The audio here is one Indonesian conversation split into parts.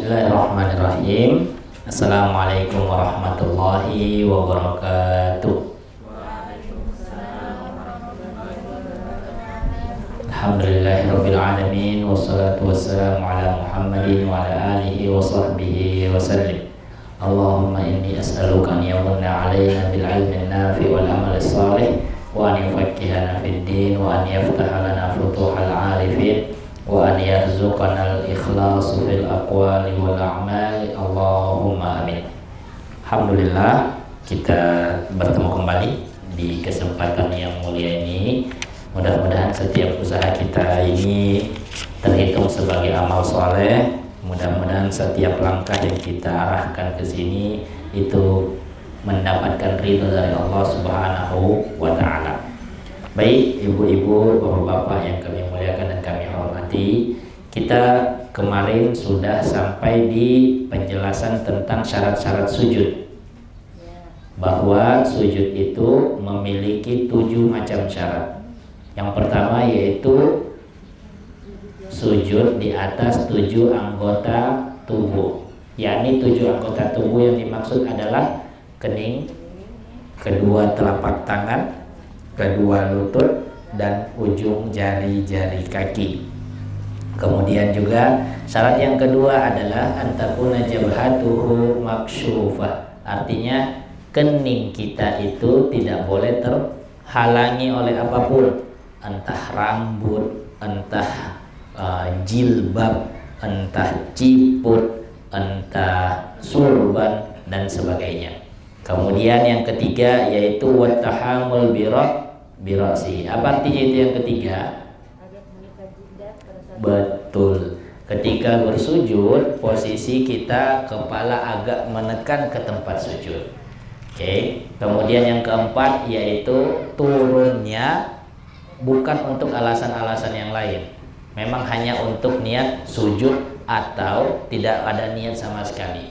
Bismillahirrahmanirrahim. Assalamualaikum warahmatullahi wabarakatuh. Alhamdulillahirabbil alamin wassalatu wassalamu ala Muhammadin wa ala alihi wa sahbihi wa sallim. Allahumma inni as'aluka an yamunna alaina bil ilmi nafi wal amal salih wa an yufaqqihana fid din wa an yaftaha lana futuhal arifin wa an yarzuqana al-ikhlas fil aqwali wal a'mali. Allahumma amin. Alhamdulillah, kita bertemu kembali di kesempatan yang mulia ini. Mudah-mudahan setiap usaha kita ini terhitung sebagai amal soleh. Mudah-mudahan setiap langkah yang kita arahkan ke sini itu mendapatkan ridho dari Allah Subhanahu wa ta'ala. Baik ibu-ibu, bapak-bapak yang kami muliakan dan kami hormati, kita kemarin sudah sampai di penjelasan tentang syarat-syarat sujud. Bahwa sujud itu memiliki 7 macam syarat. Yang pertama yaitu sujud di atas 7 anggota tubuh. Yakni 7 anggota tubuh yang dimaksud adalah kening, kedua telapak tangan, kedua lutut, dan ujung jari-jari kaki. Kemudian juga syarat yang kedua adalah antakuna jabhatuhu maksyufah. Artinya kening kita itu tidak boleh terhalangi oleh apapun, entah rambut, entah jilbab, entah ciput, entah surban dan sebagainya. Kemudian yang ketiga yaitu wattahamul birasi. Apa artinya itu yang ketiga? Betul. Ketika bersujud, posisi kita kepala agak menekan ke tempat sujud. Oke. Kemudian yang keempat yaitu turunnya bukan untuk alasan-alasan yang lain. Memang hanya untuk niat sujud atau tidak ada niat sama sekali.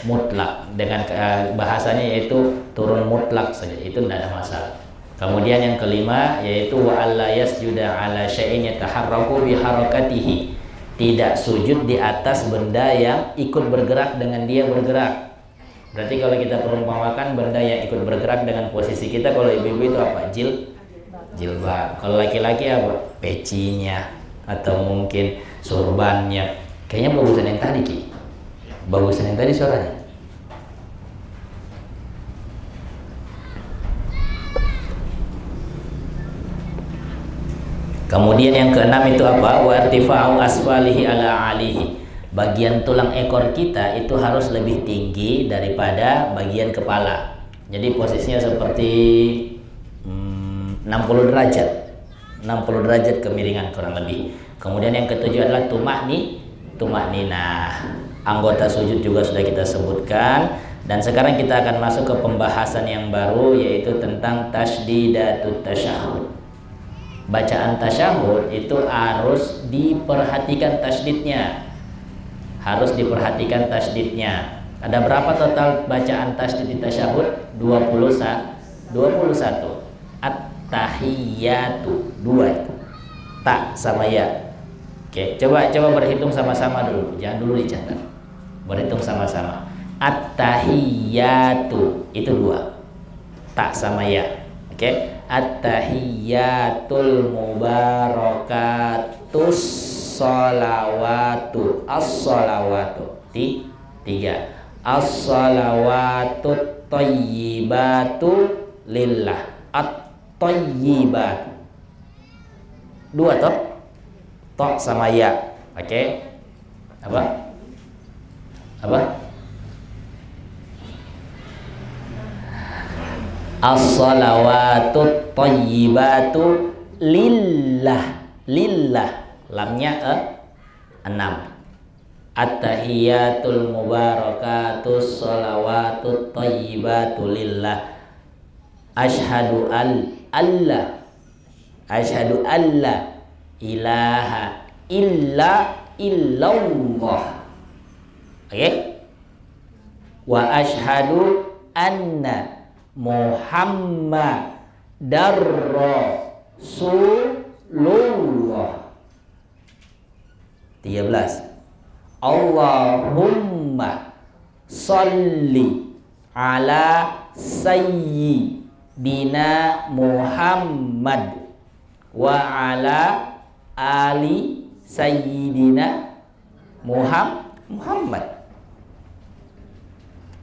Mutlak, dengan bahasanya yaitu turun mutlak saja, itu tidak ada masalah. Kemudian yang kelima yaitu wa alla yasjuda ala syai'in yataharraku bi harakatihi. Tidak sujud di atas benda yang ikut bergerak dengan dia bergerak. Berarti kalau kita perumpamakan benda yang ikut bergerak dengan posisi kita, kalau ibu-ibu itu apa? Jilbab. Kalau laki-laki apa? Pecinya atau mungkin surbannya. Kayaknya bagusan yang tadi, Ki. Bagusan yang tadi suaranya. Kemudian yang keenam itu apa? Wa irtifa'u asfalihi ala alihi. Bagian tulang ekor kita itu harus lebih tinggi daripada bagian kepala. Jadi posisinya seperti 60 derajat. 60 derajat kemiringan kurang lebih. Kemudian yang ketujuh adalah tumakninah. Anggota sujud juga sudah kita sebutkan. Dan sekarang kita akan masuk ke pembahasan yang baru, yaitu tentang tasdidatut tasyahud. Bacaan tasyahud itu harus diperhatikan tasdidnya. Harus diperhatikan tasdidnya. Ada berapa total bacaan tasdid di tasyahud? 21. At-tahiyyatu 2 itu. Ta sama ya. Oke, coba berhitung sama-sama dulu. Jangan dulu dicatat. Berhitung sama-sama. At-tahiyyatu itu 2. Ta sama ya. Oke. At-tahiyyatul mubarakatus sholawatu. As-sholawatu. 3. As-sholawatut thayyibatu lillah. At-thayyibat 2 toh? Tok sama ya. Oke. Apa? As-shalawatut thayyibatu lillah. Lamnya 6. At-tahiyyatul mubarakatus shalawatut thayyibatu lillah. Asyhadu alla ilaha illallah. Oke? Wa asyhadu anna Muhammadar Rasulullah. 13. Allahumma sholli ala sayyidina Muhammad wa ala ali sayyidina Muhammad.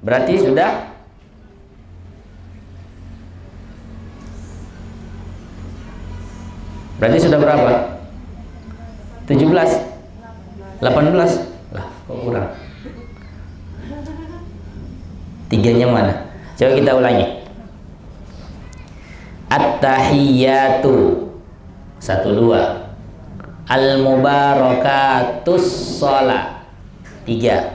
Berarti sudah berapa? 17, 18. Lah, kok kurang? Tiganya mana? Coba kita ulangi. At-tahiyyatu 1 2. Al-mubarakatus shalah 3.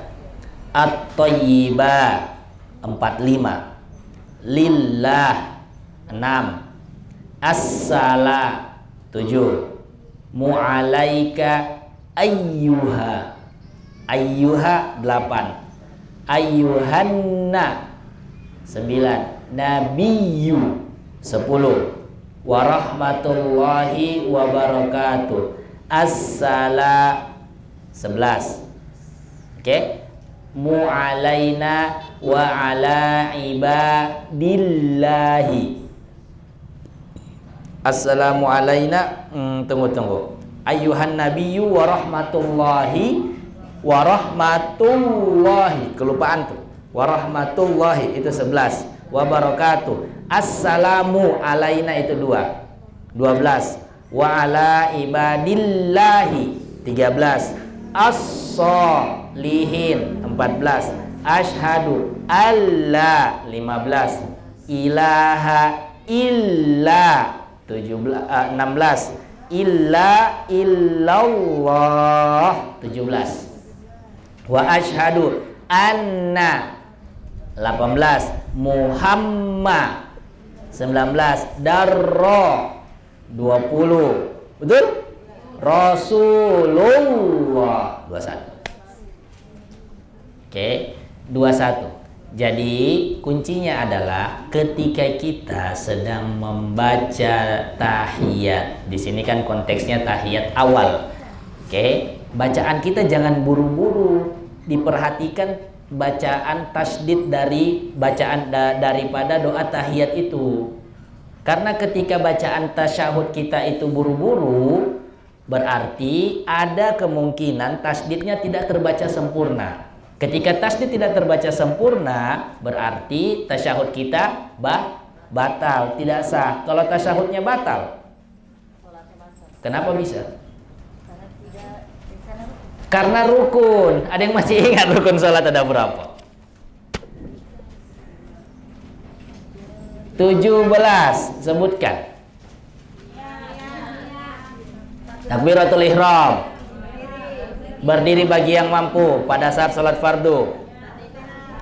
At-thayyibah 4 5. Lillah 6. As-salah 7. Mu'alaika ayyuha 8. Ayyuhanna 9. Nabiyyu 10. Warahmatullahi wabarakatuh as-salam 11. Oke. Mu'alaina wa ala ibadillahi. Assalamu alaina. Tunggu. Ayyuhan nabiyyu wa rahmatullahi. Kelupaan tuh. Wa rahmatullahi itu 11. Wa barakatuh. Assalamu alaina itu 12. Wa ala ibadillahi 13. As-solihin 14. Asyhadu alla 15. Ilaha illa 16. Illa illallah 17. Wa asyhadu anna 18. Muhammad 19. Darra 20. Betul? Rasulullah 21. Oke, 21. Jadi kuncinya adalah ketika kita sedang membaca tahiyat. Di sini kan konteksnya tahiyat awal. Oke, bacaan kita jangan buru-buru. Diperhatikan bacaan tasdid dari bacaan daripada doa tahiyat itu. Karena ketika bacaan tasyahud kita itu buru-buru, berarti ada kemungkinan tasdidnya tidak terbaca sempurna. Ketika tasdid tidak terbaca sempurna, berarti tasyahud kita batal, tidak sah. Kalau tasyahudnya batal, kenapa bisa? Karena rukun. Ada yang masih ingat rukun sholat ada berapa? 17. Sebutkan. Takbiratul ihram. Berdiri bagi yang mampu pada saat sholat fardu.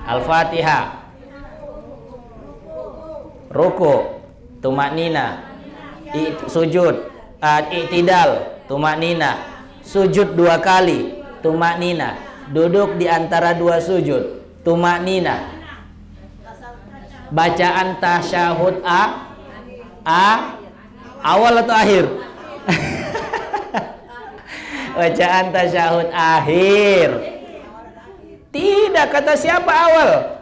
Al-Fatihah. Ruku. Tumaknina. Sujud. I'tidal. Tumaknina. Sujud 2 kali. Tumaknina. Duduk di antara 2 sujud. Tumaknina. Bacaan tasyahud awal atau akhir? Bacaan tasyahud akhir. Tidak, kata siapa awal?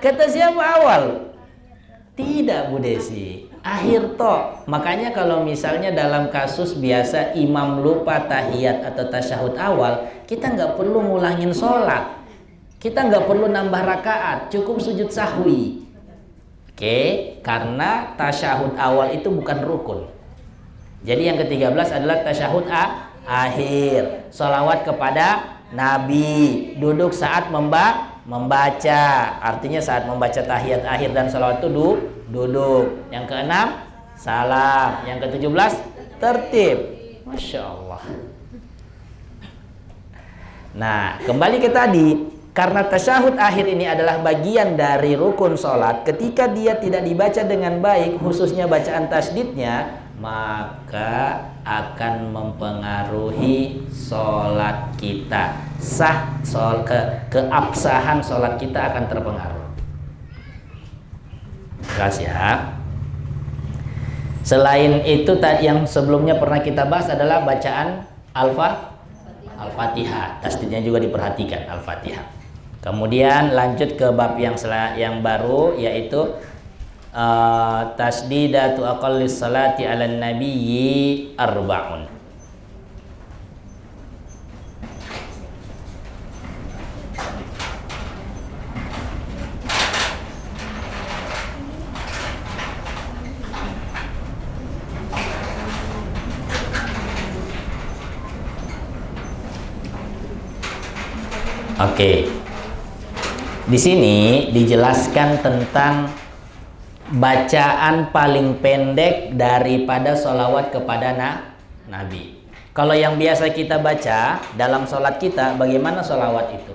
Kata siapa awal? Tidak, Bu Desi. Akhir toh. Makanya kalau misalnya dalam kasus biasa imam lupa tahiyat atau tasyahud awal, kita nggak perlu ngulangin sholat. Kita nggak perlu nambah rakaat, cukup sujud sahwi. Oke, karena tasyahud awal itu bukan rukun. Jadi yang ke-13 adalah tasyahud akhir. Sholawat kepada Nabi. Duduk saat membaca. Artinya saat membaca tahiyat akhir dan sholawat itu duduk. Yang ke-6 salam. Yang ke-17 tertib. Masya Allah. Nah, kembali ke tadi. Karena tasyahud akhir ini adalah bagian dari rukun sholat. Ketika dia tidak dibaca dengan baik, khususnya bacaan tasdidnya, maka akan mempengaruhi sholat kita. Keabsahan sholat kita akan terpengaruh. Jelas ya. Selain itu, yang sebelumnya pernah kita bahas adalah bacaan Al-Fatihah. Tasdidnya juga diperhatikan, Al-Fatihah. Kemudian lanjut ke bab yang baru, yaitu tasdidatu aqallis salati 'alan nabiyyi arba'un. Oke. Di sini dijelaskan tentang bacaan paling pendek daripada sholawat kepada Nabi. Kalau yang biasa kita baca dalam sholat kita, bagaimana sholawat itu?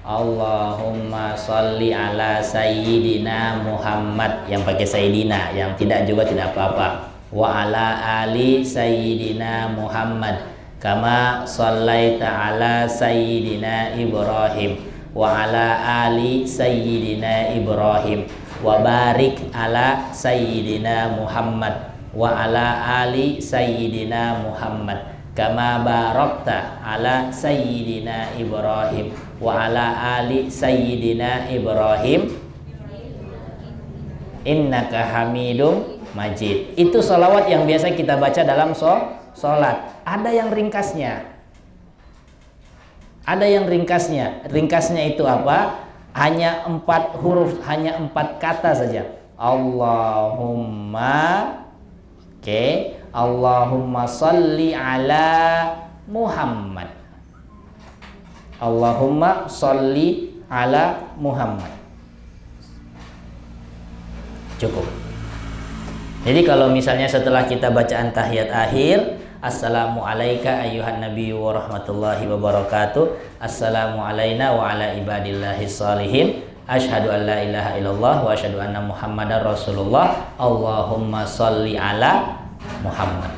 Allahumma sholli ala sayyidina Muhammad, yang pakai sayyidina, yang tidak juga tidak apa-apa. Wa ala ali sayyidina Muhammad kama shallaita ala sayyidina Ibrahim wa ala ali sayyidina Ibrahim wa barik ala sayyidina Muhammad wa ala ali sayyidina Muhammad kama barakta ala sayyidina Ibrahim wa ala ali sayyidina Ibrahim innaka hamidum majid. Itu sholawat yang biasa kita baca dalam sholat. Ada yang ringkasnya. Ada yang ringkasnya. Ringkasnya itu apa? Hanya 4 huruf, hanya 4 kata saja. Allahumma, oke, Allahumma sholli ala Muhammad. Allahumma sholli ala Muhammad. Cukup. Jadi kalau misalnya setelah kita bacaan tahiyat akhir, Assalamu alayka ayyuhan nabiyyu wa rahmatullahi wa barakatuh, Assalamu alayna wa ala ibadillahi salihin, Asyhadu an la ilaha illallah wa asyhadu anna Muhammadar Rasulullah, Allahumma sholli ala Muhammad.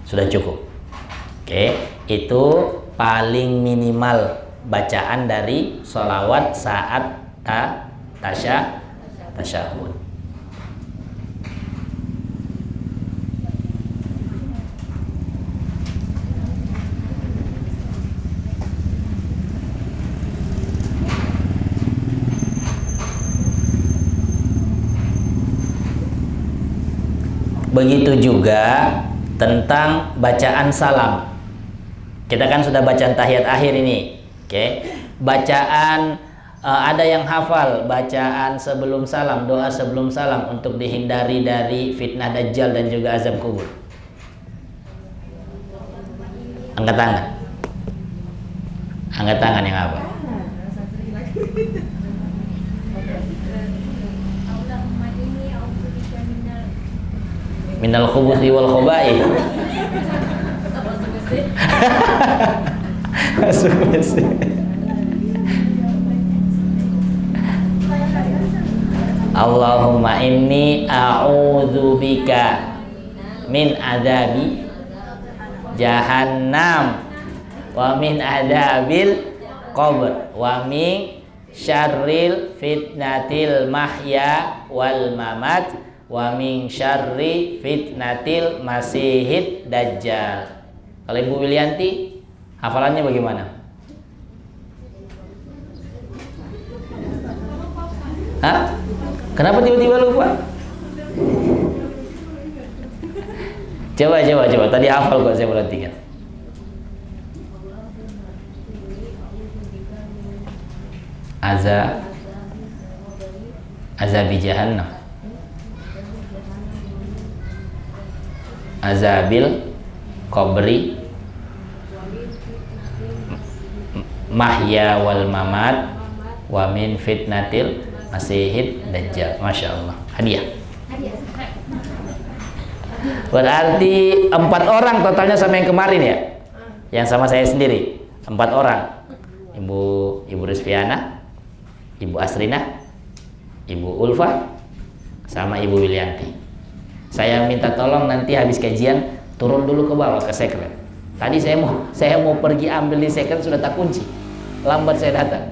Sudah cukup. Oke, itu paling minimal bacaan dari sholawat saat tasyahud. Begitu juga tentang bacaan salam. Kita kan sudah bacaan tahiyat akhir ini. Oke. Bacaan ada yang hafal bacaan sebelum salam, doa sebelum salam untuk dihindari dari fitnah dajjal dan juga azab kubur. Angkat tangan. Angkat tangan yang apa? Minal khubuthi wal khaba'ith. Allahumma inni a'udzubika min adzabi jahannam wa min adzabil qabr wa min syarril fitnatil mahya wal mamat wa min syarri fitnatil masihid dajjal. Kalau Ibu Wilianti hafalannya bagaimana? Hah? Kenapa tiba-tiba lupa? Coba. Tadi hafal kok, saya perhatikan. Azabi jahannam. Azabil qabri mahya wal mamat wa min fitnatil masihid dajjal. Masya Allah. Hadiah. Berarti 4 orang totalnya sama yang kemarin ya? Yang sama saya sendiri 4 orang. Ibu Rizfiana, Ibu Asrina, Ibu Ulfa, sama Ibu Wilianti. Saya minta tolong nanti habis kajian turun dulu ke bawah ke sekret. Tadi saya mau pergi ambil di sekret sudah tak kunci. Lambat saya datang.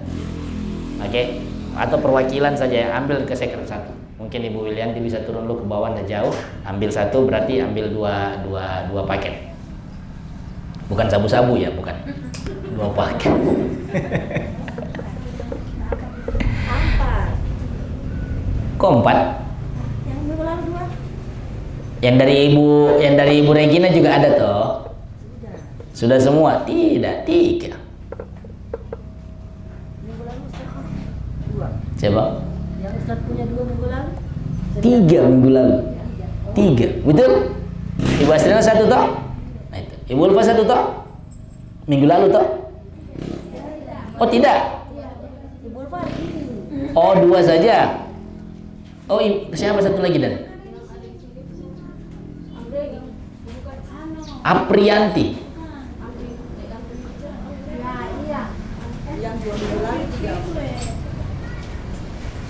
Oke? Atau perwakilan saja ambil ke sekret 1. Mungkin Ibu Wilianti bisa turun dulu ke bawah, nggak jauh. Ambil 1 berarti ambil dua paket. Bukan sabu-sabu ya, bukan. 2 paket. Kok 4? Yang minggu lalu 2. Yang dari Ibu Regina juga ada toh? Sudah. Sudah semua? Tidak, 3. Minggu lalu Ustaz 2. Coba. Yang Ustaz punya 2 minggu lalu. 3 minggu lalu. 3, betul? Ibu Asrina 1 toh? Nah itu. Ibu Ulfa 1 toh? Minggu lalu toh? Oh tidak? Ibu Ulfa ini. Oh 2 saja. Oh siapa satu lagi dan? Aprianti. Yang 2 minggu lalu 3.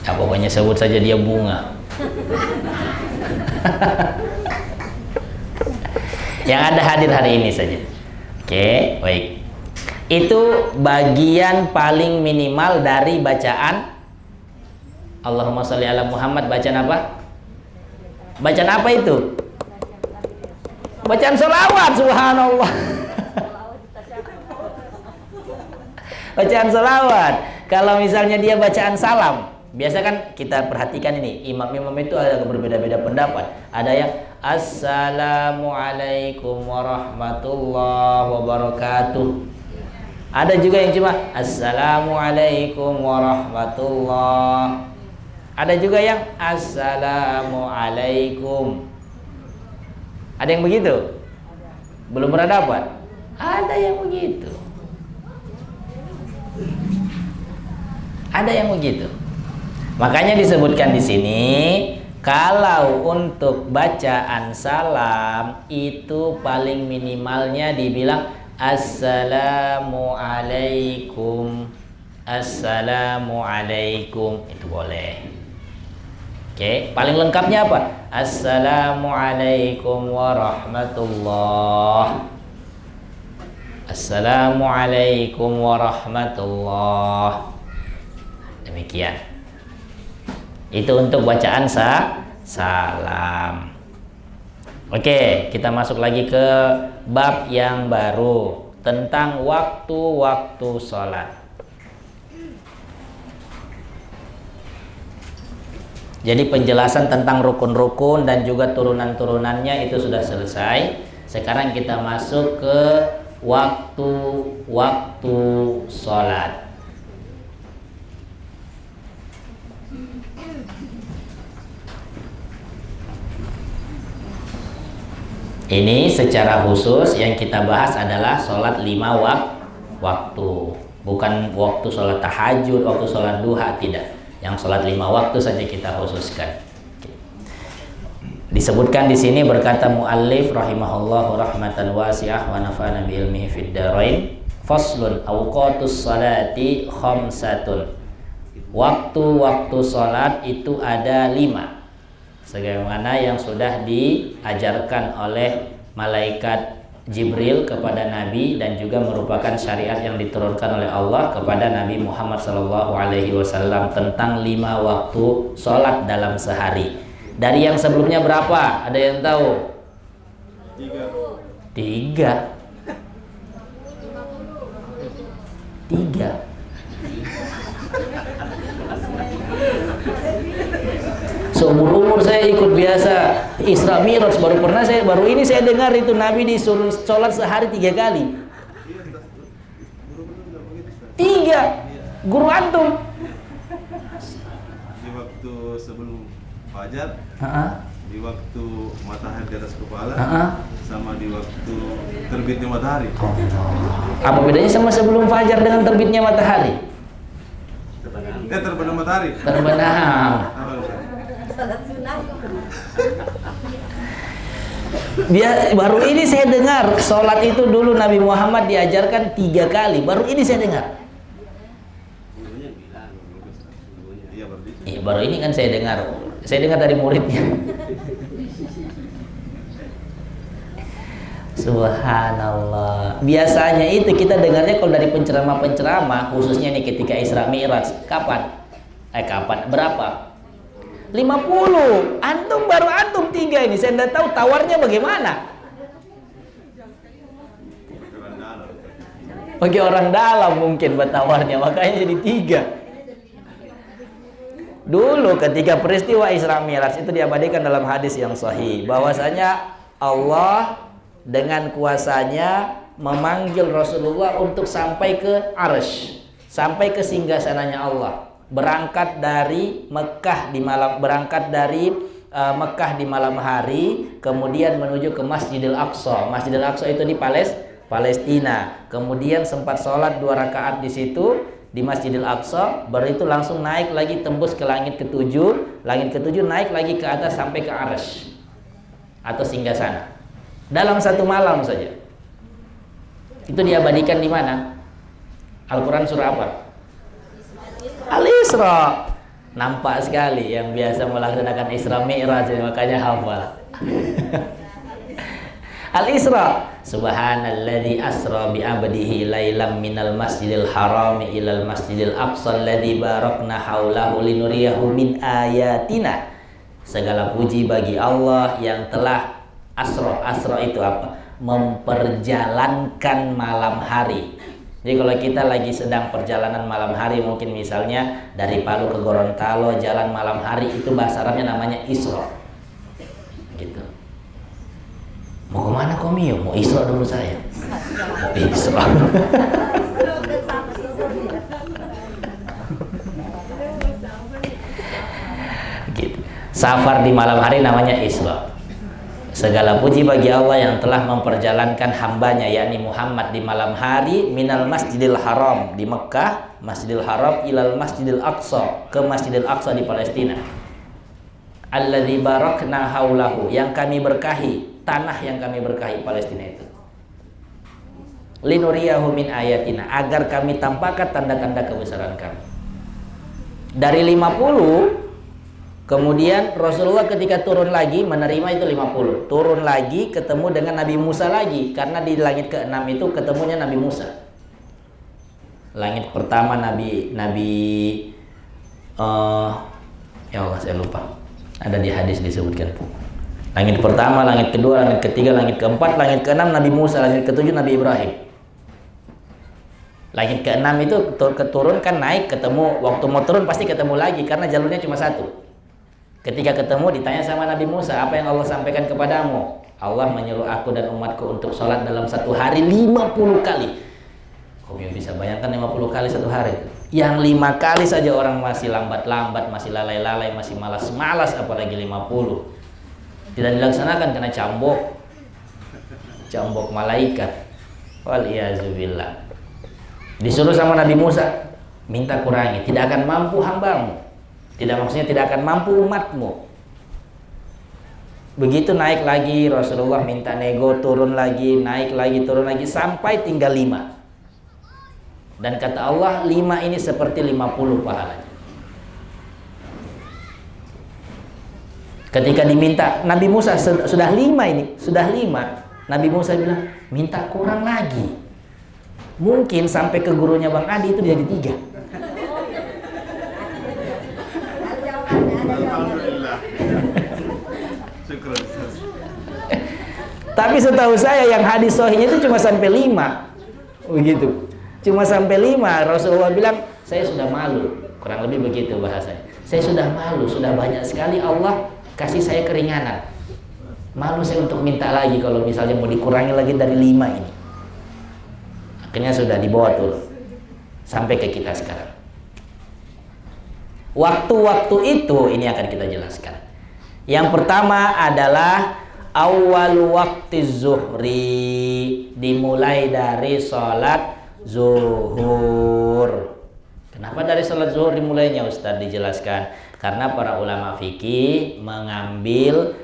Ya, pokoknya sebut saja dia Bunga. Yang ada hadir hari ini saja. Oke, baik. Itu bagian paling minimal dari bacaan Allahumma sholli ala Muhammad. Bacaan apa? Bacaan apa itu? Bacaan sholawat, subhanallah. Bacaan sholawat. Kalau misalnya dia bacaan salam, biasa kan kita perhatikan ini, imam-imam itu ada berbeda-beda pendapat. Ada yang Assalamualaikum warahmatullahi wabarakatuh. Ada juga yang cuma Assalamualaikum warahmatullahi. Ada juga yang Assalamualaikum. Ada yang begitu? Belum pernah dapat? Ada yang begitu. Ada yang begitu. Makanya disebutkan di sini, kalau untuk bacaan salam itu paling minimalnya dibilang Assalamualaikum. Assalamualaikum. Itu boleh. Oke, paling lengkapnya apa? Assalamualaikum warahmatullahi. Assalamualaikum warahmatullahi. Demikian. Itu untuk bacaan salam. Oke, kita masuk lagi ke bab yang baru tentang waktu-waktu sholat. Jadi penjelasan tentang rukun-rukun dan juga turunan-turunannya itu sudah selesai. Sekarang kita masuk ke waktu-waktu sholat. Ini secara khusus yang kita bahas adalah sholat 5 waktu. Bukan waktu sholat tahajud, waktu sholat duha, tidak. Yang sholat 5 waktu saja kita khususkan. Disebutkan di sini berkata muallif rahimahullahu rahmatan wasi'ah wa nafa'ana bi ilmihi fid dharain, faslun awqatus salati khamsatun. Waktu-waktu sholat itu ada 5. Sebagaimana yang sudah diajarkan oleh malaikat Jibril kepada Nabi dan juga merupakan syariat yang diturunkan oleh Allah kepada Nabi Muhammad SAW tentang 5 waktu sholat dalam sehari. Dari yang sebelumnya berapa? Ada yang tahu? 3. 3. Seumur-umur saya ikut biasa Isra Mi'raj, baru ini saya dengar itu Nabi disuruh sholat sehari 3 kali. 3. Guru antum. Di waktu sebelum fajar, di waktu matahari di atas kepala, sama di waktu terbitnya matahari. Apa bedanya sama sebelum fajar dengan terbitnya matahari? Terbenam matahari. Terbenam. Salat sunat. Baru ini saya dengar sholat itu dulu Nabi Muhammad diajarkan 3 kali. Baru ini saya dengar. Iya, baru ini kan saya dengar. Saya dengar dari muridnya. Subhanallah. Biasanya itu kita dengarnya kalau dari penceramah-penceramah, khususnya nih ketika Isra Mi'raj. Kapan? Berapa? 50. Baru antum 3 ini. Saya tidak tahu tawarnya bagaimana. Bagi orang dalam mungkin batawarnya, makanya jadi 3. Dulu ketika peristiwa Isra Mi'raj itu diabadikan dalam hadis yang sahih bahwasanya Allah dengan kuasanya memanggil Rasulullah untuk sampai ke Arsy, sampai ke singgasananya Allah. Berangkat dari Mekah di malam hari, kemudian menuju ke Masjidil Aqsa. Masjidil Aqsa itu di Palestina. Kemudian sempat sholat 2 rakaat di situ di Masjidil Aqsa. Baru itu langsung naik lagi tembus ke langit ke-7. Langit ke-7 naik lagi ke atas sampai ke Arsy atau singgasana. Dalam 1 malam saja. Itu diabadikan di mana? Al-Quran surah apa? Al-Isra. Nampak sekali yang biasa melaksanakan Isra Mi'raj, makanya hafal. Al-Isra, subhanalladzi asra bi 'abdihi lailam minal masjidil harami ilal masjidil aqsa alladzi barakna haulahu linuriyahu min ayatina. Segala puji bagi Allah yang telah asra itu apa? Memperjalankan malam hari. Jadi kalau kita lagi sedang perjalanan malam hari, mungkin misalnya dari Palu ke Gorontalo jalan malam hari, itu bahasa Arabnya namanya Isra. Gitu. Mau kemana Komi? Mau Isra dulu saya. Isra. Gitu. Safar di malam hari namanya Isra. Segala puji bagi Allah yang telah memperjalankan hambanya yakni Muhammad di malam hari minal masjidil haram di Mekah, Masjidil Haram ilal masjidil aqsa ke Masjidil Aqsa di Palestina. Alladzi barakna haulahu, yang kami berkahi, tanah yang kami berkahi Palestina itu. Linuriyahu min ayatina, agar kami tampakkan tanda-tanda kebesaran kami. Dari 50, kemudian Rasulullah ketika turun lagi menerima itu 50. Turun lagi ketemu dengan Nabi Musa lagi, karena di langit ke-6 itu ketemunya Nabi Musa. Langit pertama ya Allah saya lupa. Ada di hadis disebutkan. Langit pertama, langit kedua, langit ketiga, langit keempat, langit ke-6 Nabi Musa, langit ke-7 Nabi Ibrahim. Langit ke-6 itu turun kan naik ketemu, waktu mau turun pasti ketemu lagi karena jalurnya cuma 1. Ketika ketemu ditanya sama Nabi Musa, apa yang Allah sampaikan kepadamu? Allah menyuruh aku dan umatku untuk sholat dalam 1 hari 50 kali. Kau bisa bayangkan 50 kali 1 hari? Yang 5 kali saja orang masih lambat-lambat, masih lalai-lalai, masih malas-malas, apalagi 50. Tidak dilaksanakan karena cambok malaikat. Waliyazubillah. Disuruh sama Nabi Musa, minta kurangi, tidak akan mampu hambamu. Tidak, maksudnya tidak akan mampu umatmu. Begitu naik lagi, Rasulullah minta nego, turun lagi, naik lagi, turun lagi, sampai tinggal 5. Dan kata Allah, 5 ini seperti 50 pahalanya. Ketika diminta, Nabi Musa sudah 5 ini, sudah 5. Nabi Musa bilang, minta kurang lagi. Mungkin sampai ke gurunya Bang Adi itu jadi 3. Tapi setahu saya yang hadis sahihnya itu cuma sampai 5. Begitu. Cuma sampai 5. Rasulullah bilang, saya sudah malu. Kurang lebih begitu bahasanya. Saya sudah malu, sudah banyak sekali Allah kasih saya keringanan. Malu saya untuk minta lagi kalau misalnya mau dikurangi lagi dari 5 ini. Akhirnya sudah dibawa turun sampai ke kita sekarang. Waktu-waktu itu ini akan kita jelaskan. Yang pertama adalah awal waktu zuhri, dimulai dari sholat zuhur. Kenapa dari sholat zuhur dimulainya Ustaz? Dijelaskan karena para ulama fikih mengambil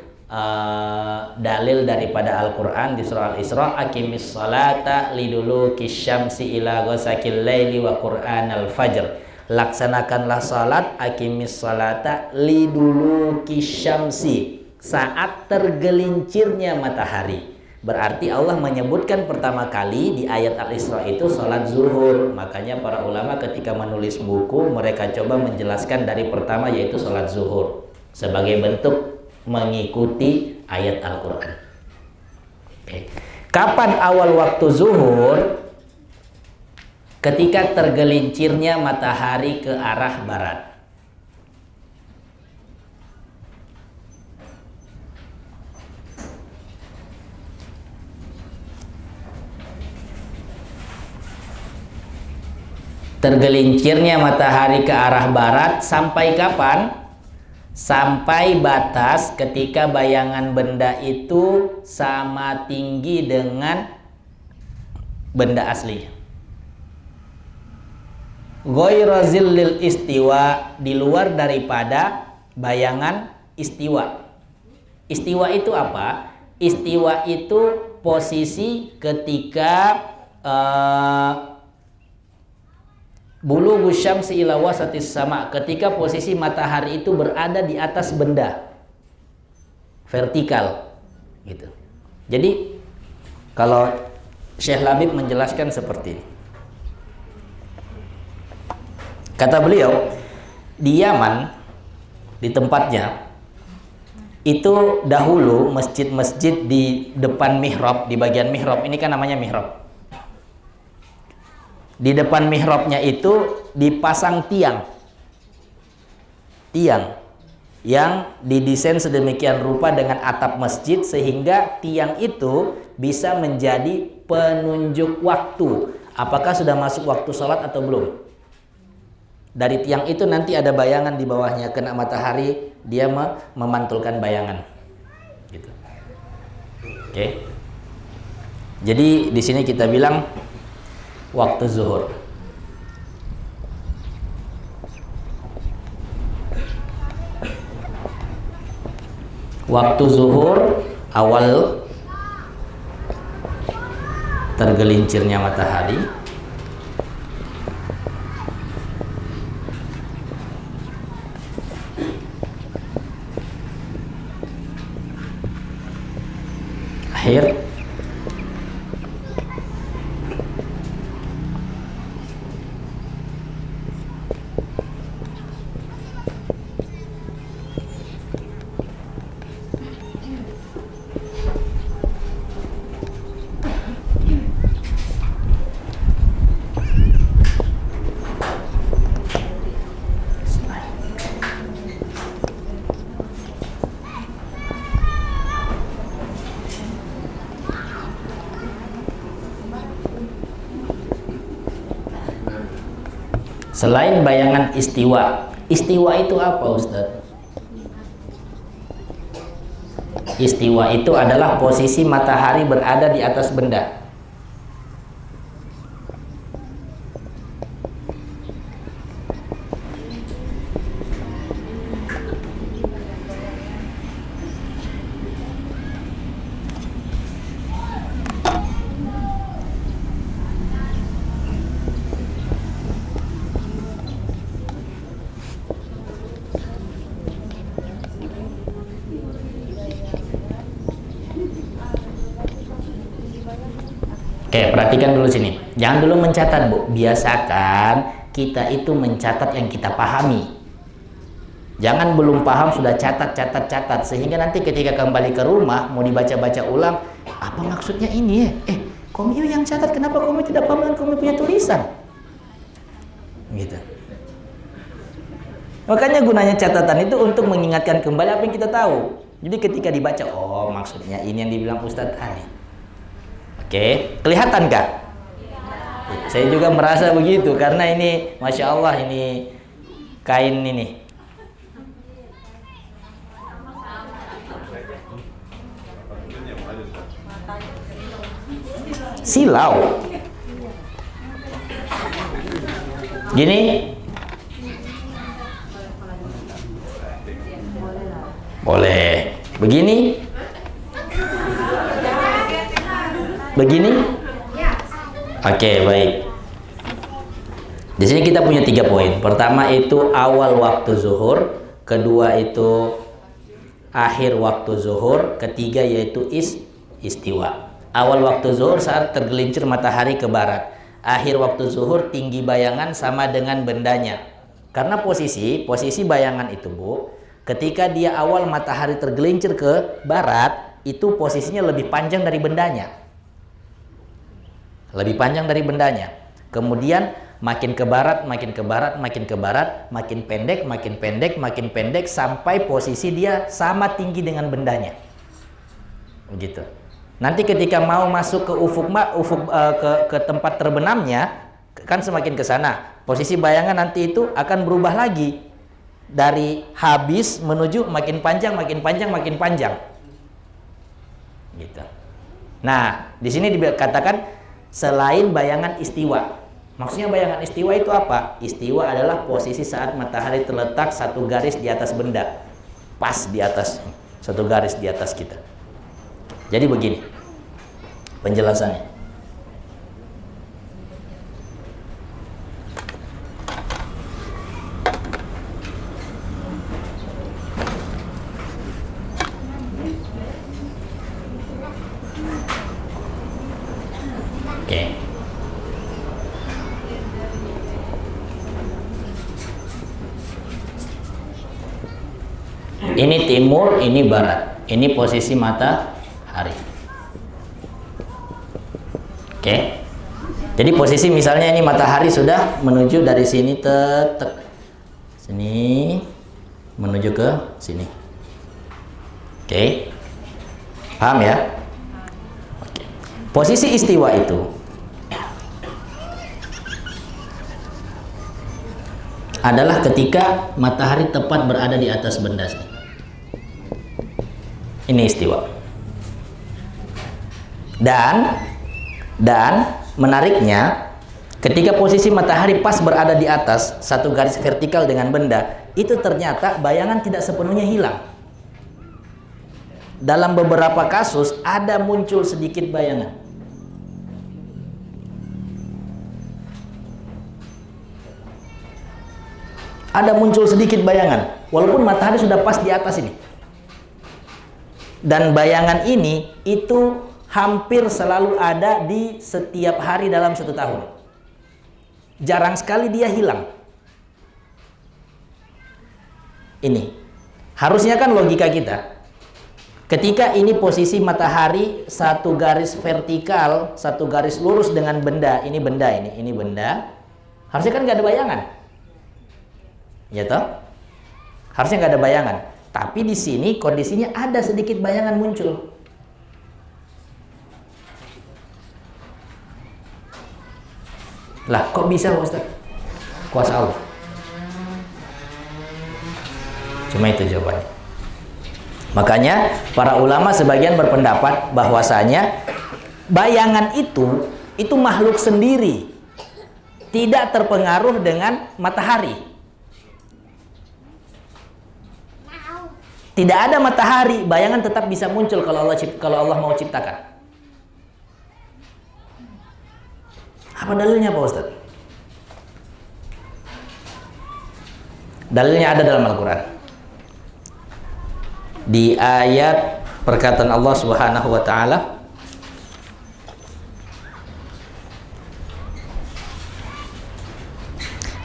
dalil daripada Al-Quran di surah Al-Isra, aqimis salata liduluki syamsi ila ghasaqil laili wa qur'anal fajr. Laksanakanlah salat, aqimis salata liduluki syamsi, saat tergelincirnya matahari. Berarti Allah menyebutkan pertama kali di ayat Al-Isra itu salat zuhur. Makanya para ulama ketika menulis buku mereka coba menjelaskan dari pertama yaitu salat zuhur sebagai bentuk mengikuti ayat Al-Quran. Kapan awal waktu zuhur? ketika tergelincirnya matahari ke arah barat. Tergelincirnya matahari ke arah barat sampai kapan? Sampai batas ketika bayangan benda itu sama tinggi dengan benda asli. Ghairu zillil istiwa, di luar daripada bayangan istiwa. Istiwa itu apa? Istiwa itu posisi ketika bulu syamsi ila wasatis sama, ketika posisi matahari itu berada di atas benda vertikal gitu. Jadi kalau Syekh Labib menjelaskan seperti ini, kata beliau, di Yaman, di tempatnya itu dahulu masjid-masjid di depan mihrab, di bagian mihrab ini kan namanya mihrab. Di depan mihrabnya itu dipasang tiang yang didesain sedemikian rupa dengan atap masjid sehingga tiang itu bisa menjadi penunjuk waktu. Apakah sudah masuk waktu sholat atau belum? Dari tiang itu nanti ada bayangan di bawahnya, kena matahari dia memantulkan bayangan. Gitu. Oke. Jadi di sini kita bilang waktu zuhur. Waktu zuhur awal tergelincirnya matahari akhir selain bayangan istiwa. Istiwa itu apa, Ustaz? Istiwa itu adalah posisi matahari berada di atas benda. Oke, perhatikan dulu sini. Jangan dulu mencatat, Bu. Biasakan kita itu mencatat yang kita pahami. Jangan belum paham sudah catat. Sehingga nanti ketika kembali ke rumah mau dibaca-baca ulang, apa maksudnya ini ya? Komi yang catat, kenapa Komi tidak paham dengan Komi punya tulisan? Gitu. Makanya gunanya catatan itu untuk mengingatkan kembali apa yang kita tahu. Jadi ketika dibaca, oh maksudnya ini yang dibilang Ustadz Ali. Oke, kelihatan kah? Saya juga merasa begitu karena ini, masya Allah, ini kain ini. Silau. Gini. Boleh. Begini. Begini? Oke, baik. Di sini kita punya 3 poin. Pertama itu awal waktu zuhur, kedua itu akhir waktu zuhur, ketiga yaitu istiwa. Awal waktu zuhur saat tergelincir matahari ke barat. Akhir waktu zuhur tinggi bayangan sama dengan bendanya. Karena posisi bayangan itu, Bu, ketika dia awal matahari tergelincir ke barat, itu posisinya lebih panjang dari bendanya. Lebih panjang dari bendanya. Kemudian makin ke barat, makin ke barat, makin ke barat, makin pendek, makin pendek, makin pendek, sampai posisi dia sama tinggi dengan bendanya. Begitu. Nanti ketika mau masuk ke ke tempat terbenamnya, kan semakin ke sana. Posisi bayangan nanti itu akan berubah lagi. Dari habis menuju makin panjang, makin panjang, makin panjang. Gitu. Nah, di sini dikatakan selain bayangan istiwa. Maksudnya bayangan istiwa itu apa? Istiwa adalah posisi saat matahari terletak satu garis di atas benda. Pas di atas, satu garis di atas kita. Jadi begini penjelasannya. Oke. Ini timur, ini barat. Ini posisi matahari. Oke. Jadi posisi misalnya ini matahari sudah menuju dari sini sini menuju ke sini. Oke. Paham ya? Oke. Posisi istiwa itu adalah ketika matahari tepat berada di atas benda sini. Ini istiwa. Dan menariknya, ketika posisi matahari pas berada di atas satu garis vertikal dengan benda, itu ternyata bayangan tidak sepenuhnya hilang. Dalam beberapa kasus ada muncul sedikit bayangan. Ada muncul sedikit bayangan, walaupun matahari sudah pas di atas ini. Dan bayangan ini itu hampir selalu ada di setiap hari dalam satu tahun. Jarang sekali dia hilang. Ini harusnya kan logika kita. Ketika ini posisi matahari satu garis vertikal, satu garis lurus dengan benda, ini benda, ini benda, harusnya kan nggak ada bayangan, ya toh? Harusnya nggak ada bayangan. Tapi di sini kondisinya ada sedikit bayangan muncul. Lah, kok bisa Ustaz? Kuasa Allah. Cuma itu jawabannya. Makanya para ulama sebagian berpendapat bahwasanya bayangan itu makhluk sendiri, tidak terpengaruh dengan matahari. Tidak ada matahari, bayangan tetap bisa muncul kalau Allah mau ciptakan. Apa dalilnya Pak Ustaz? Dalilnya ada dalam Al-Quran. Di ayat perkataan Allah Subhanahu wa taala,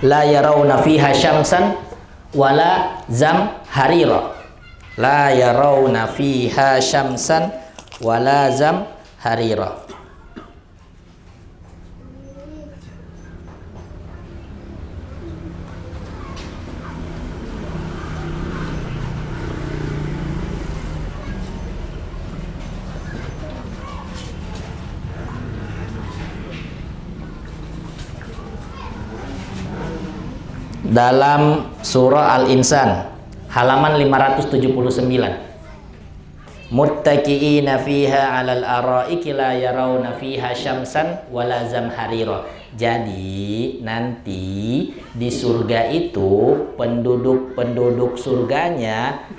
la yarawna fiha syamsan wala zamharira. La yarawna fiha syamsan wala zamharira. Dalam surah Al-Insan halaman 579, muttaqiina fiha 'alal araiki la yarawna fiha syamsan wala zamharira. Jadi nanti di surga itu penduduk surganya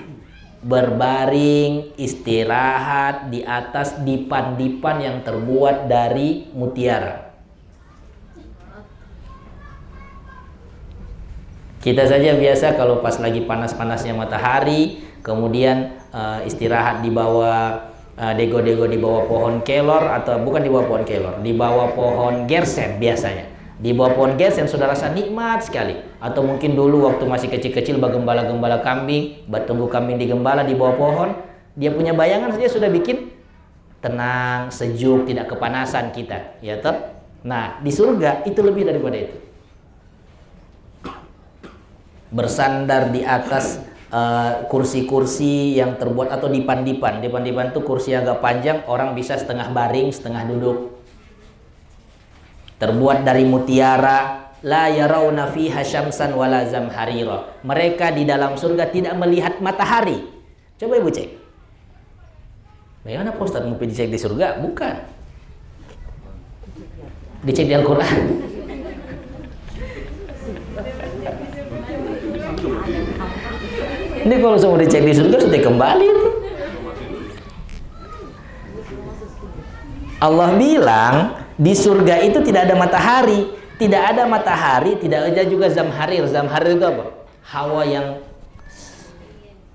berbaring istirahat di atas dipan-dipan yang terbuat dari mutiara. Kita saja biasa kalau pas lagi panas-panasnya matahari, kemudian istirahat di bawah dego-dego di bawah pohon kelor, atau bukan di bawah pohon kelor, di bawah pohon gersen biasanya. Di bawah pohon gersen sudah rasa nikmat sekali. Atau mungkin dulu waktu masih kecil-kecil gembala-gembala kambing, tunggu kambing digembala di bawah pohon, dia punya bayangan saja sudah bikin tenang, sejuk, tidak kepanasan kita, ya toh? Nah, di surga itu lebih daripada itu. Bersandar di atas kursi-kursi yang terbuat atau dipan-dipan. Dipan-dipan itu kursi agak panjang, orang bisa setengah baring, setengah duduk. Terbuat dari mutiara, la yarawna fiha syamsan wala zamharira. Mereka di dalam surga tidak melihat matahari. Coba Ibu cek. Bagaimana Pak Ustaz mau dicek di surga? Bukan. Dicek di Al-Qur'an. Ini kalau semua dicek di surga sudah kembali itu. Allah bilang di surga itu tidak ada matahari, tidak ada matahari, tidak ada juga zamharir. Zamharir itu apa? Hawa yang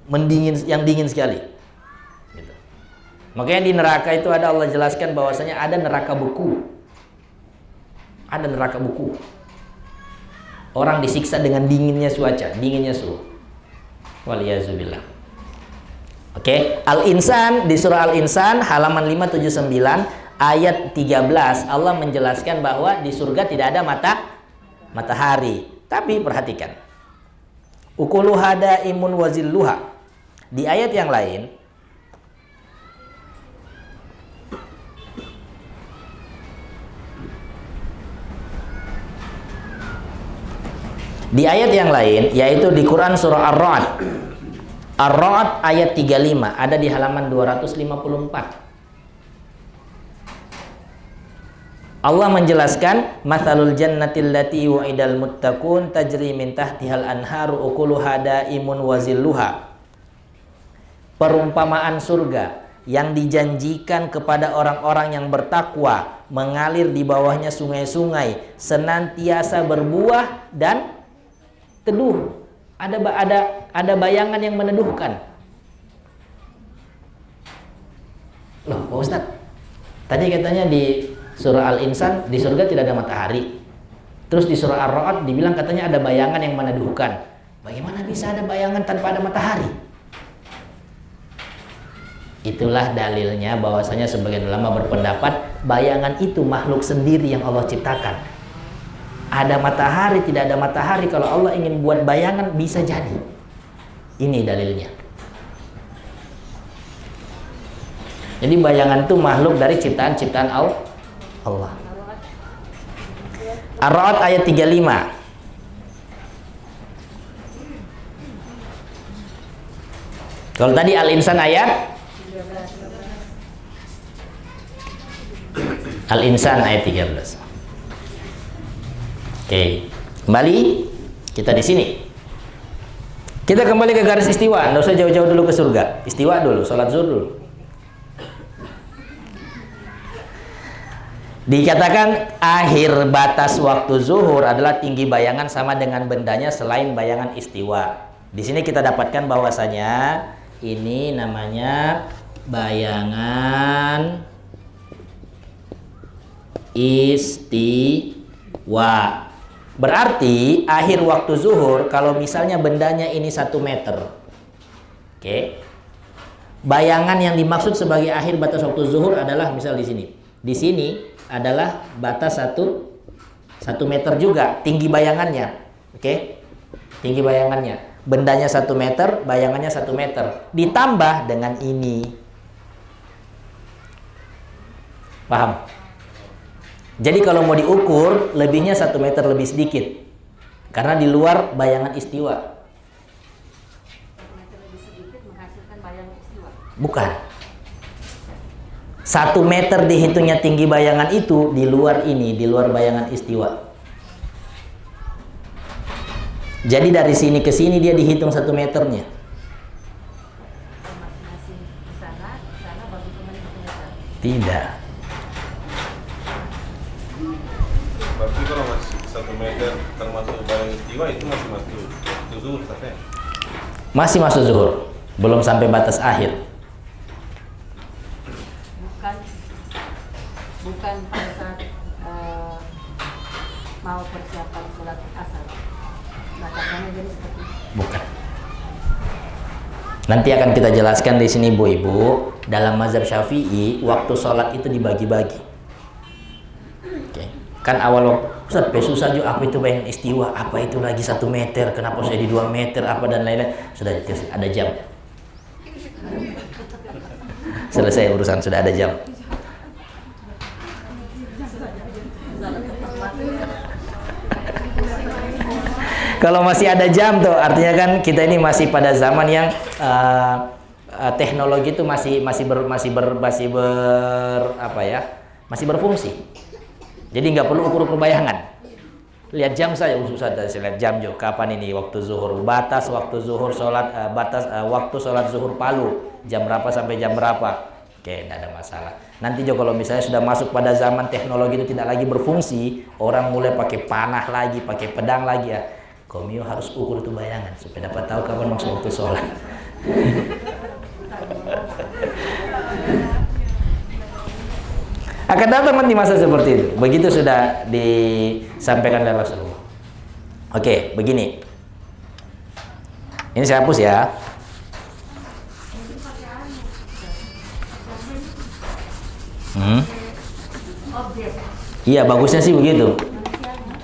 mendingin, yang dingin sekali. Gitu. Makanya di neraka itu ada, Allah jelaskan bahwasanya ada neraka beku. Ada neraka beku. Orang disiksa dengan dinginnya cuaca, dinginnya suhu. Waliyazubillah. Oke, Al-Insan, di surah Al-Insan halaman 579 ayat 13 Allah menjelaskan bahwa di surga tidak ada matahari. Tapi perhatikan. Ukuluha daimun wazilluha. Di ayat yang lain yaitu di Quran surah Ar-Ra'd. Ar-Ra'd ayat 35 ada di halaman 254. Allah menjelaskan mathalul jannatil lati wa'idal muttaqun tajri min tahtihal anharu ukuluha daimun wazilluha. Perumpamaan surga yang dijanjikan kepada orang-orang yang bertakwa, mengalir di bawahnya sungai-sungai, senantiasa berbuah dan teduh. Ada bayangan yang meneduhkan. Loh, Pak Ustadz, tadi katanya di surah Al-Insan di surga tidak ada matahari. Terus di surah Ar-Ra'd dibilang katanya ada bayangan yang meneduhkan. Bagaimana bisa ada bayangan tanpa ada matahari? Itulah dalilnya bahwasanya sebagian ulama berpendapat bayangan itu makhluk sendiri yang Allah ciptakan. Ada matahari, tidak ada matahari, kalau Allah ingin buat bayangan bisa jadi. Ini dalilnya. Jadi bayangan itu makhluk dari ciptaan-ciptaan Allah. Ar-Ra'd ayat 35. Kalau tadi Al-Insan ayat Al-Insan ayat 13. Oke, kembali kita di sini. Kita kembali ke garis istiwa. Nggak usah jauh-jauh dulu ke surga. Istiwa dulu, sholat zuhur dulu. Dikatakan akhir batas waktu zuhur adalah tinggi bayangan sama dengan bendanya selain bayangan istiwa. Di sini kita dapatkan bahwasanya ini namanya bayangan istiwa. Berarti akhir waktu zuhur kalau misalnya bendanya ini 1 meter. Oke. Bayangan yang dimaksud sebagai akhir batas waktu zuhur adalah misal di sini. Di sini adalah batas 1 meter juga tinggi bayangannya. Oke. Tinggi bayangannya. Bendanya 1 meter, bayangannya 1 meter. Ditambah dengan ini. Paham? Jadi kalau mau diukur, lebihnya 1 meter lebih sedikit. Karena di luar bayangan istiwa. 1 meter lebih sedikit menghasilkan bayangan istiwa. Bukan. 1 meter dihitungnya tinggi bayangan itu di luar ini, di luar bayangan istiwa. Jadi dari sini ke sini dia dihitung 1 meternya. Masing-masing di sana baru kembali 1 meter. Tidak. Berarti kalau masih 1 meter termasuk bayangan istiwa itu masih masuk waktu zuhur, Ustaz? Masih masuk zuhur, belum sampai batas akhir. Bukan pada saat mau persiapan sholat asar. Batasannya jadi seperti itu. Bukan. Nanti akan kita jelaskan di sini Bu Ibu, dalam mazhab Syafi'i waktu sholat itu dibagi-bagi. Oke. Kan awal Ustaz, susah juga apa itu bayangan istiwa, apa itu lagi 1 meter, kenapa saya di 2 meter, apa dan lain-lain. Sudah ada jam. Selesai urusan, sudah ada jam. Kalau masih ada jam tuh, artinya kan kita ini masih pada zaman yang teknologi itu masih berfungsi. Jadi nggak perlu ukur bayangan. Lihat jam saja, Ustaz, saya lihat jam juga. Kapan ini waktu zuhur? Batas waktu zuhur sholat, waktu sholat zuhur Palu. Jam berapa sampai jam berapa? Oke, tidak ada masalah. Nanti juga kalau misalnya sudah masuk pada zaman teknologi itu tidak lagi berfungsi, orang mulai pakai panah lagi, pakai pedang lagi ya. Komio harus ukur itu bayangan supaya dapat tahu kapan masuk waktu sholat. Akan datang nanti masa seperti itu. Begitu sudah disampaikan oleh Rasulullah. Oke, begini. Ini saya hapus ya. Iya, bagusnya sih begitu.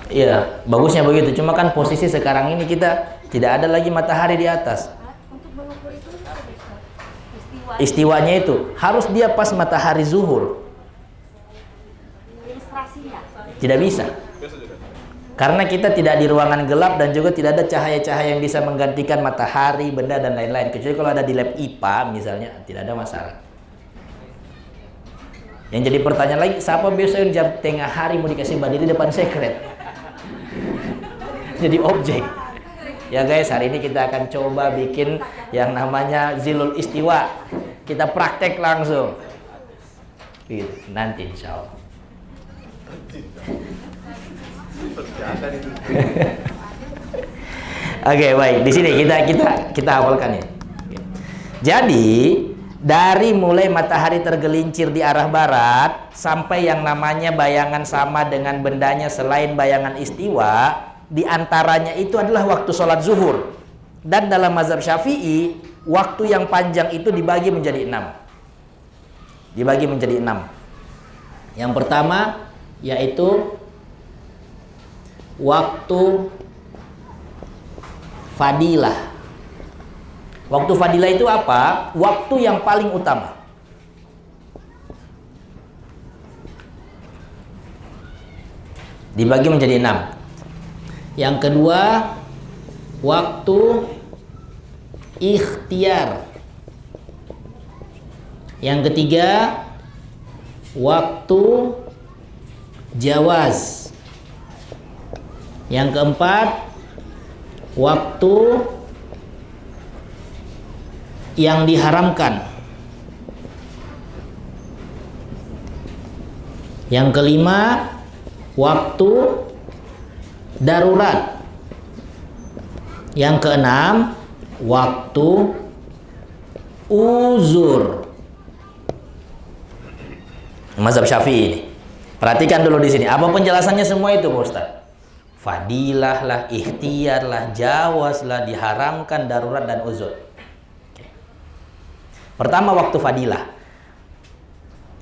Iya, bagusnya begitu. Cuma kan posisi sekarang ini kita tidak ada lagi matahari di atas. Istiwanya itu harus dia pas matahari zuhur. Tidak bisa. Karena kita tidak di ruangan gelap dan juga tidak ada cahaya-cahaya yang bisa menggantikan matahari, benda dan lain-lain. Kecuali kalau ada di lab IPA misalnya, tidak ada masalah. Yang jadi pertanyaan lagi, siapa besok yang jam tengah hari mau dikasih berdiri di depan sekret? Jadi objek. Ya guys, hari ini kita akan coba bikin yang namanya Zilul Istiwa. Kita praktek langsung. Gitu, nanti insya Allah. Oke, baik. Di sini kita hafalkan ya. Jadi dari mulai matahari tergelincir di arah barat sampai yang namanya bayangan sama dengan bendanya selain bayangan istiwa, di antaranya itu adalah waktu sholat zuhur. Dan dalam mazhab Syafi'i, waktu yang panjang itu dibagi menjadi 6. Dibagi menjadi 6. Yang pertama yaitu waktu fadilah. Waktu fadilah itu apa? Waktu yang paling utama. Dibagi menjadi 6. Yang kedua, waktu ikhtiar. Yang ketiga, waktu jawaz. Yang keempat, waktu yang diharamkan. Yang kelima, waktu darurat. Yang keenam, waktu uzur. Mazhab Syafi'i ini. Perhatikan dulu di sini. Apa penjelasannya semua itu, Pak Ustaz? Fadilah lah, ikhtiar lah, jawaz lah, diharamkan, darurat dan uzur. Oke. Pertama, waktu fadilah.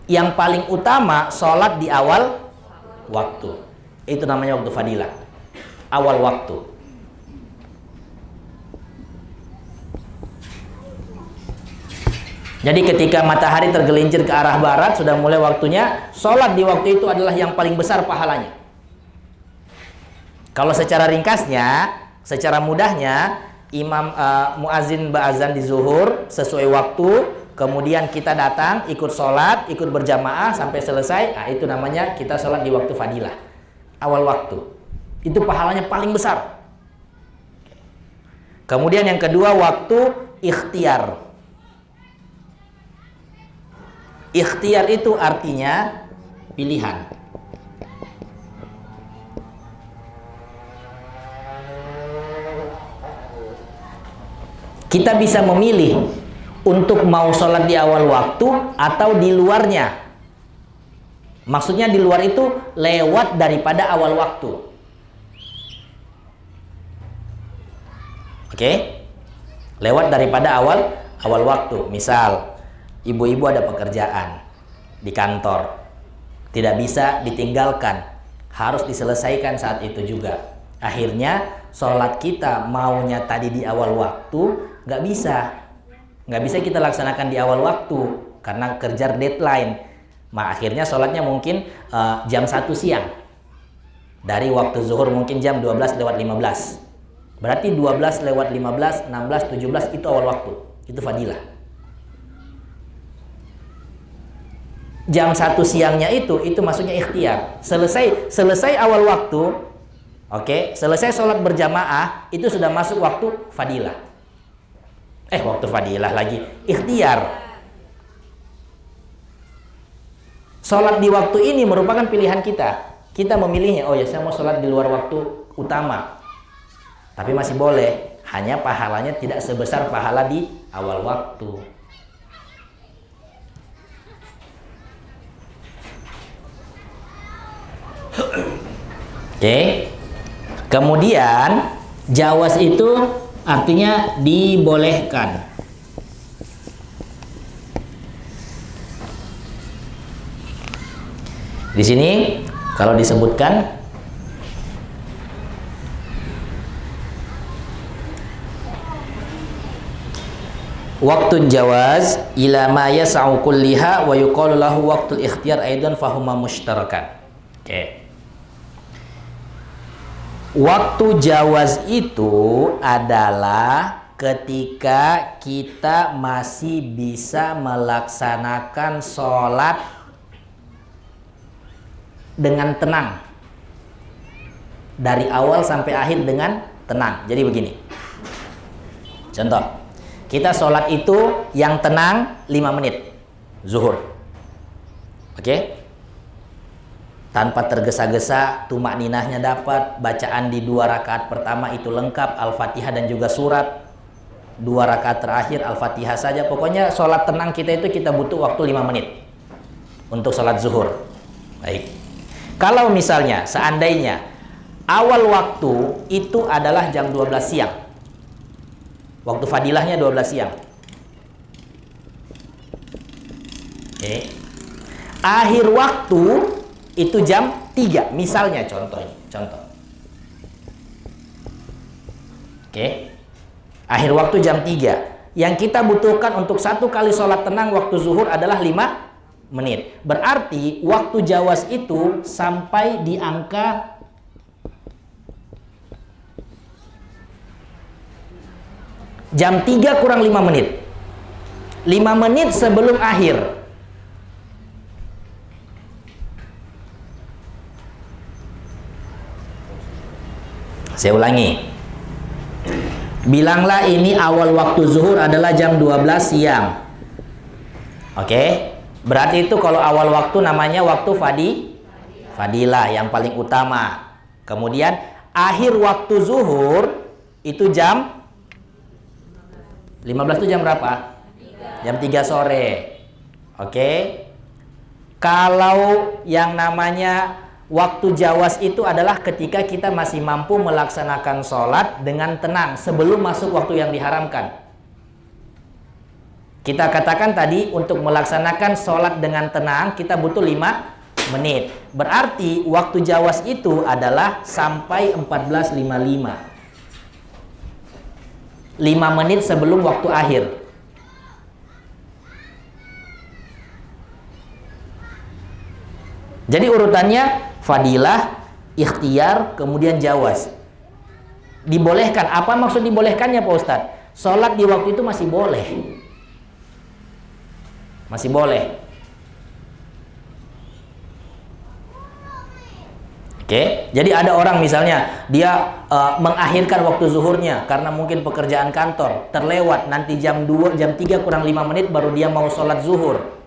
Yang paling utama sholat di awal waktu. Itu namanya waktu fadilah. Awal waktu. Jadi ketika matahari tergelincir ke arah barat, sudah mulai waktunya, sholat di waktu itu adalah yang paling besar pahalanya. Kalau secara ringkasnya, secara mudahnya, imam muazin ba'azan di zuhur sesuai waktu, kemudian kita datang, ikut sholat, ikut berjamaah sampai selesai, nah itu namanya kita sholat di waktu fadilah, awal waktu. Itu pahalanya paling besar. Kemudian yang kedua, waktu ikhtiar. Ikhtiar itu artinya pilihan. Kita bisa memilih untuk mau sholat di awal waktu atau di luarnya. Maksudnya di luar itu lewat daripada awal waktu. Oke? Lewat daripada awal waktu. Misal, ibu-ibu ada pekerjaan di kantor, tidak bisa ditinggalkan. harus diselesaikan saat itu juga. Akhirnya sholat kita maunya tadi di awal waktu, nggak bisa kita laksanakan di awal waktu karena kejar deadline. Akhirnya sholatnya mungkin jam 1 siang. Dari waktu zuhur mungkin jam 12:15. Berarti 12:15, 16, 17 itu awal waktu. Itu fadilah. Jam 1 siangnya itu maksudnya ikhtiar. Selesai awal waktu, oke, selesai sholat berjamaah, itu sudah masuk waktu fadilah. Waktu fadilah lagi, ikhtiar. Sholat di waktu ini merupakan pilihan kita. Kita memilihnya, oh ya saya mau sholat di luar waktu utama. Tapi masih boleh, hanya pahalanya tidak sebesar pahala di awal waktu. Oke. Kemudian jawaz itu artinya dibolehkan. Di sini kalau disebutkan waktun jawaz ila ma yas'u kulliha wa yuqalu lahu waqtul ikhtiyar aidan fahuma mushtarakan. Oke. Waktu jawaz itu adalah ketika kita masih bisa melaksanakan sholat dengan tenang. Dari awal sampai akhir dengan tenang. Jadi begini. Contoh. Kita sholat itu yang tenang 5 menit. Zuhur. Oke? Tanpa tergesa-gesa, tumak ninahnya dapat, bacaan di 2 rakaat pertama itu lengkap, Al-Fatihah dan juga surat. 2 rakaat terakhir Al-Fatihah saja. Pokoknya sholat tenang kita itu kita butuh waktu 5 menit untuk sholat zuhur. Baik. Kalau misalnya, seandainya awal waktu itu adalah jam 12 siang. Waktu fadilahnya 12 siang. Oke. Akhir waktu itu jam 3, misalnya contoh. Oke. Akhir waktu jam 3. Yang kita butuhkan untuk 1 kali sholat tenang waktu zuhur adalah 5 menit. Berarti waktu jawaz itu sampai di angka jam 3 kurang 5 menit. 5 menit sebelum akhir. Saya ulangi. Bilanglah ini awal waktu zuhur adalah jam 12 siang. Oke? Berarti itu kalau awal waktu namanya waktu fadilah yang paling utama. Kemudian akhir waktu zuhur itu jam 15 itu jam berapa? Jam 3 sore. Oke? Kalau yang namanya waktu jawaz itu adalah ketika kita masih mampu melaksanakan sholat dengan tenang sebelum masuk waktu yang diharamkan. Kita katakan tadi untuk melaksanakan sholat dengan tenang kita butuh 5 menit. Berarti waktu jawaz itu adalah sampai 14.55. 5 menit sebelum waktu akhir. Jadi urutannya fadilah, ikhtiar, kemudian jawaz. Dibolehkan. Apa maksud dibolehkannya Pak Ustadz? Sholat di waktu itu masih boleh. Masih boleh. Oke, jadi ada orang misalnya dia mengakhirkan waktu zuhurnya karena mungkin pekerjaan kantor terlewat, nanti jam 2, jam 3 kurang 5 menit baru dia mau sholat zuhur.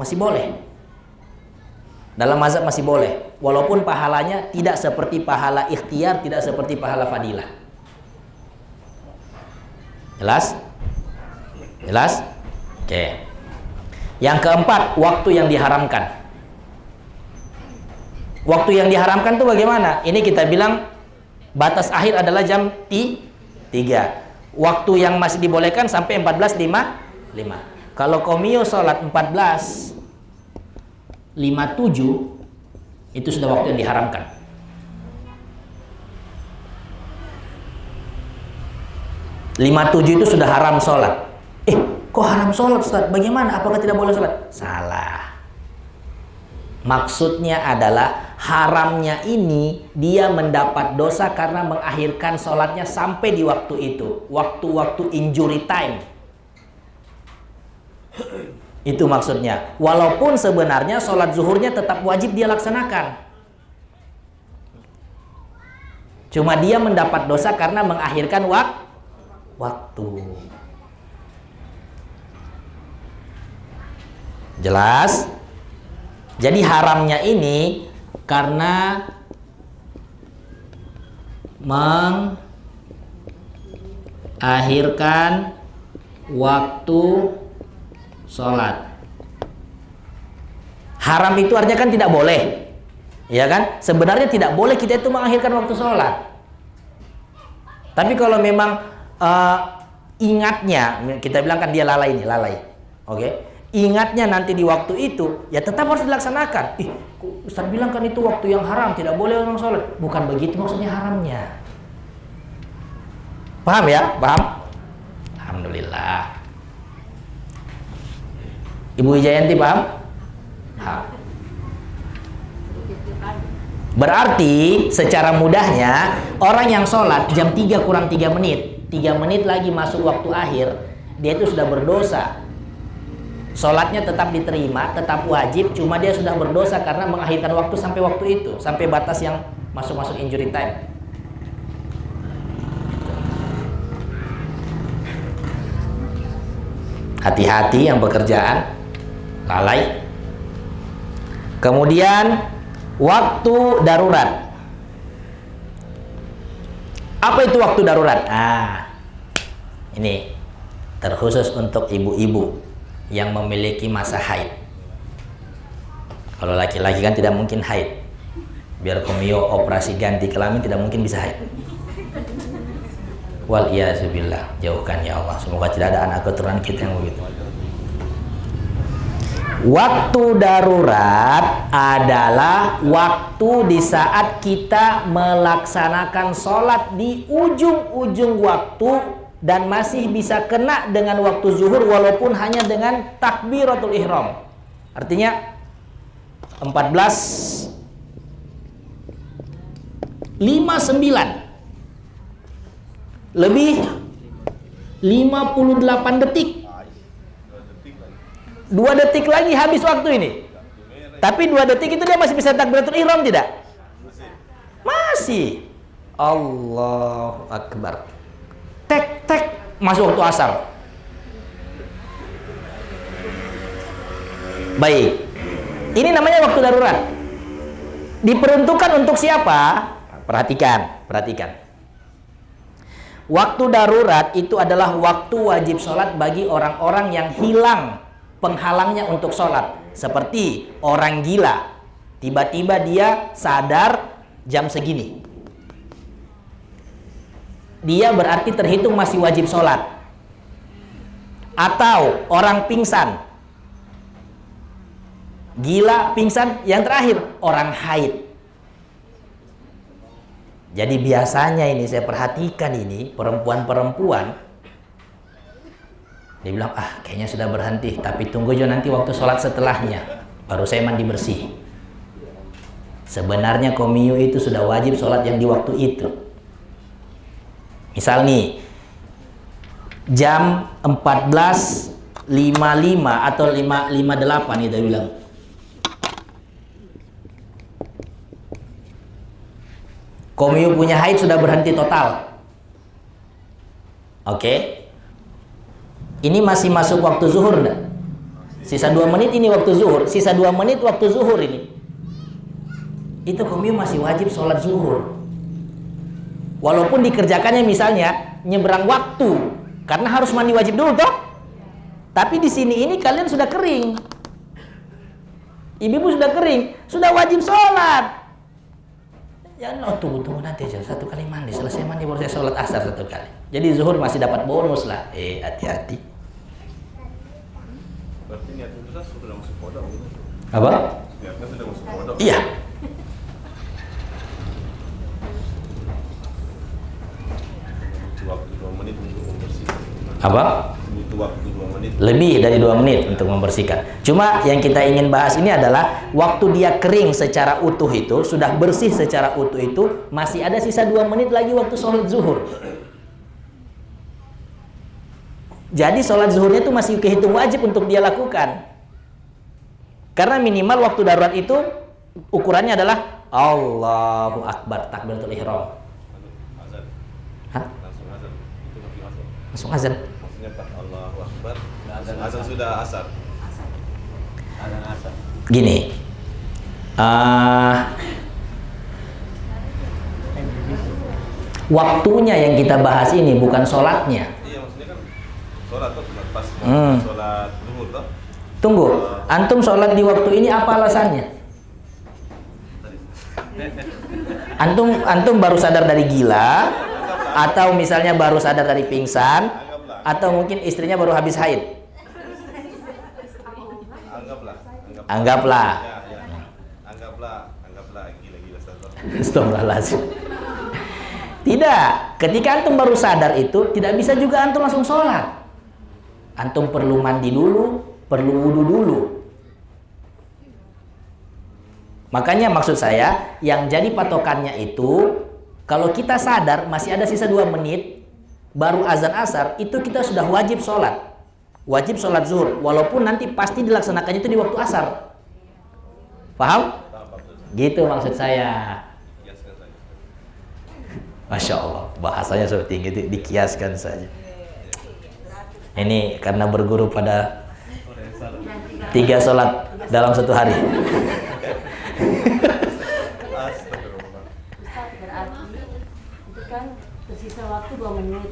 Masih boleh. Dalam mazhab masih boleh, walaupun pahalanya tidak seperti pahala ikhtiar, tidak seperti pahala fadilah. Jelas? Jelas? Oke. Yang keempat, waktu yang diharamkan. Waktu yang diharamkan itu bagaimana? Ini kita bilang batas akhir adalah jam 3. Waktu yang masih dibolehkan sampai 14.55. Kalau komio sholat 14.57 itu sudah waktu yang diharamkan. 57 itu sudah haram sholat. Kok haram sholat, Ustaz? Bagaimana? Apakah tidak boleh sholat? Salah. Maksudnya adalah haramnya ini dia mendapat dosa karena mengakhirkan sholatnya sampai di waktu itu. Waktu-waktu injury time. Itu maksudnya. Walaupun sebenarnya sholat zuhurnya tetap wajib dia laksanakan. Cuma dia mendapat dosa karena mengakhirkan waktu. Jelas? Jadi haramnya ini karena mengakhirkan waktu sholat. Haram itu artinya kan tidak boleh, ya kan? Sebenarnya tidak boleh kita itu mengakhirkan waktu sholat. Tapi kalau memang ingatnya, kita bilang kan dia lalai nih, lalai. Oke? Ingatnya nanti di waktu itu, ya tetap harus dilaksanakan. Ustaz bilang kan itu waktu yang haram, tidak boleh orang sholat. Bukan begitu maksudnya haramnya. Paham ya? Paham? Alhamdulillah. Ibu Wijayanti paham? Berarti secara mudahnya orang yang sholat jam 3 kurang 3 menit, 3 menit lagi masuk waktu akhir, dia itu sudah berdosa. Sholatnya tetap diterima, tetap wajib, cuma dia sudah berdosa karena mengakhirkan waktu sampai waktu itu, sampai batas yang masuk injury time. Hati-hati yang bekerjaan lalai. Kemudian waktu darurat. Apa itu waktu darurat? Ini terkhusus untuk ibu-ibu yang memiliki masa haid. Kalau laki-laki kan tidak mungkin haid. Biar komio operasi ganti kelamin tidak mungkin bisa haid. Wal iyyazubillah, jauhkan ya Allah. Semoga tidak ada anak keturunan kita yang begitu. Waktu darurat adalah waktu di saat kita melaksanakan sholat di ujung-ujung waktu dan masih bisa kena dengan waktu zuhur walaupun hanya dengan takbiratul ihram. Artinya 14:59 lebih 58 detik. 2 detik lagi habis waktu ini. Tapi 2 detik itu dia masih bisa takbiratul ihram tidak? Masih. Allahu Akbar. Tek masuk waktu asar. Baik. Ini namanya waktu darurat. Diperuntukkan untuk siapa? Perhatikan. Waktu darurat itu adalah waktu wajib sholat bagi orang-orang yang hilang penghalangnya untuk sholat. Seperti orang gila. Tiba-tiba dia sadar jam segini. Dia berarti terhitung masih wajib sholat. Atau orang pingsan. Gila, pingsan. Yang terakhir, orang haid. Jadi biasanya ini saya perhatikan ini, perempuan-perempuan, dia bilang, kayaknya sudah berhenti. Tapi tunggu aja nanti waktu sholat setelahnya. Baru saya mandi bersih. Sebenarnya komiyu itu sudah wajib sholat yang di waktu itu. Misal nih, jam 14.55 atau 5.58 kita bilang. Komiyu punya haid sudah berhenti total. Oke. Ini masih masuk waktu zuhur enggak? Sisa 2 menit ini waktu zuhur. Sisa 2 menit waktu zuhur ini. Itu komiyu masih wajib sholat zuhur. Walaupun dikerjakannya misalnya nyebrang waktu, karena harus mandi wajib dulu toh. Tapi di sini ini kalian sudah kering. Ibu sudah kering, sudah wajib sholat. Jangan tunggu nanti aja 1 kali mandi, selesai mandi baru saya sholat asar 1 kali. Jadi zuhur masih dapat bonus lah. Hati-hati. Berarti niat itu sudah masuk kodok gitu. Apa? Niatnya sudah masuk kodok. Iya. Waktu 2 menit untuk membersihkan. Apa? Butuh waktu 2 menit. Lebih dari 2 menit untuk membersihkan. Cuma yang kita ingin bahas ini adalah waktu dia kering secara utuh itu, sudah bersih secara utuh itu, masih ada sisa 2 menit lagi waktu sholat zuhur. Jadi sholat zuhurnya itu masih kehitung wajib untuk dia lakukan. Karena minimal waktu darurat itu ukurannya adalah Allahu Akbar, takbiratul ihram. Azan. Hah? Langsung azan. Itu makin azan. Langsung azan. Maksudnya pas Allahu Akbar, azan sudah asar. Azan asar. Gini, waktunya yang kita bahas ini bukan sholatnya. Iya, maksudnya kan sholat tuh pas sholat zuhur tuh. Tunggu, antum sholat di waktu ini apa alasannya? Antum baru sadar dari gila, atau misalnya baru sadar dari pingsan, atau mungkin istrinya baru habis haid. Anggaplah. Ya. Anggaplah gila-gila satu. Astagfirullahaladzim. Tidak, ketika antum baru sadar itu tidak bisa juga antum langsung sholat. Antum perlu mandi dulu, perlu wudhu dulu. Makanya maksud saya, yang jadi patokannya itu, kalau kita sadar masih ada sisa 2 menit, baru azan asar, itu kita sudah wajib sholat. Wajib sholat zuhur, walaupun nanti pasti dilaksanakannya itu di waktu asar. Paham? Gitu maksud saya. Masya Allah, bahasanya seperti itu, dikiaskan saja. Ini karena berguru pada 3 sholat dalam 1 hari. Ustaz, berarti itu kan tersisa waktu 2 menit.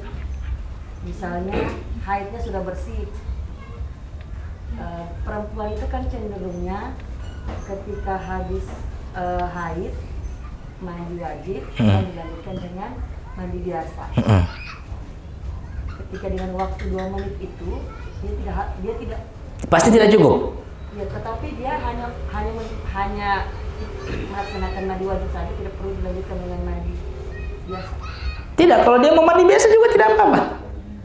Misalnya haidnya sudah bersih. Perempuan itu kan cenderungnya ketika habis haid mandi wajib dilanjutkan dengan mandi biasa. Ketika dengan waktu 2 menit itu dia tidak Pasti tidak cukup. ya, tetapi dia hanya melaksanakan mandi wajib saja, tidak perlu dilanjutkan dengan mandi biasa. Tidak, kalau dia mau mandi biasa juga tidak apa-apa.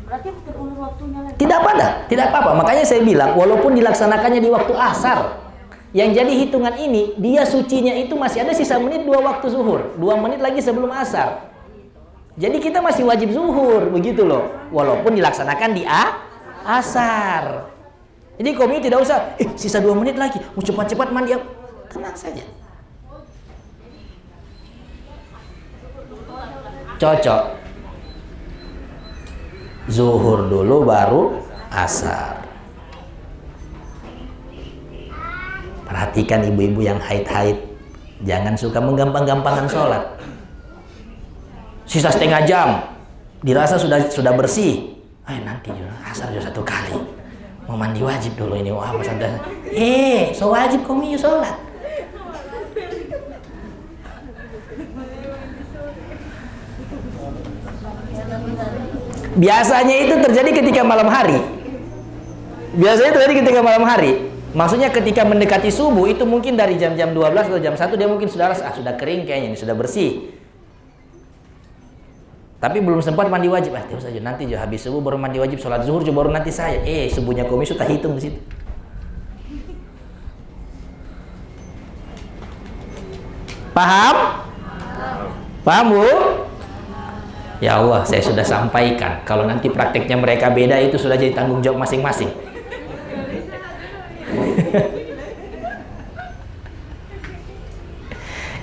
Berarti harus terulur waktunya lagi. Tidak apa-apa. Makanya saya bilang, walaupun dilaksanakannya di waktu asar, yang jadi hitungan ini, dia sucinya itu masih ada sisa menit 2 waktu zuhur, 2 menit lagi sebelum asar. Jadi kita masih wajib zuhur, begitu loh. Walaupun dilaksanakan di asar. Jadi kaum ini tidak usah, sisa 2 menit lagi, mau cepat-cepat mandi. Tenang saja. Cocok. Zuhur dulu baru asar. Perhatikan ibu-ibu yang haid-haid, jangan suka menggampang-gampangkan sholat. Sisa setengah jam, dirasa sudah bersih. Nanti juga asar juga 1 kali. Mau mandi wajib dulu ini. Wah, masa ada. So wajib kami sholat. Biasanya itu terjadi ketika malam hari. Maksudnya ketika mendekati subuh itu mungkin dari jam-jam 12 atau jam 1 dia mungkin sudah kering kayaknya, ini sudah bersih. Tapi belum sempat mandi wajib. Terus saja nanti habis subuh baru mandi wajib, sholat zuhur baru nanti saya. Subuhnya kami sudah hitung di situ. Paham? Paham, Bu? Ya Allah, saya sudah sampaikan. Kalau nanti prakteknya mereka beda, itu sudah jadi tanggung jawab masing-masing.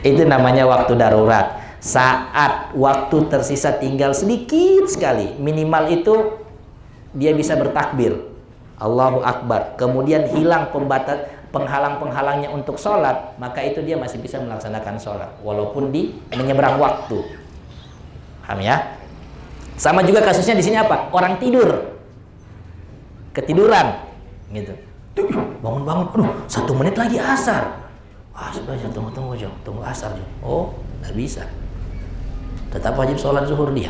Itu namanya waktu darurat. Saat waktu tersisa tinggal sedikit sekali, minimal itu dia bisa bertakbir Allahu Akbar, kemudian hilang penghalang-penghalangnya untuk sholat, maka itu dia masih bisa melaksanakan sholat walaupun di menyeberang waktu. Paham ya? Sama juga kasusnya di sini apa? Orang tidur, ketiduran gitu, bangun-bangun, 1 menit lagi asar. Sudah, tunggu asar. Nggak bisa. Tetap wajib sholat zuhur dia.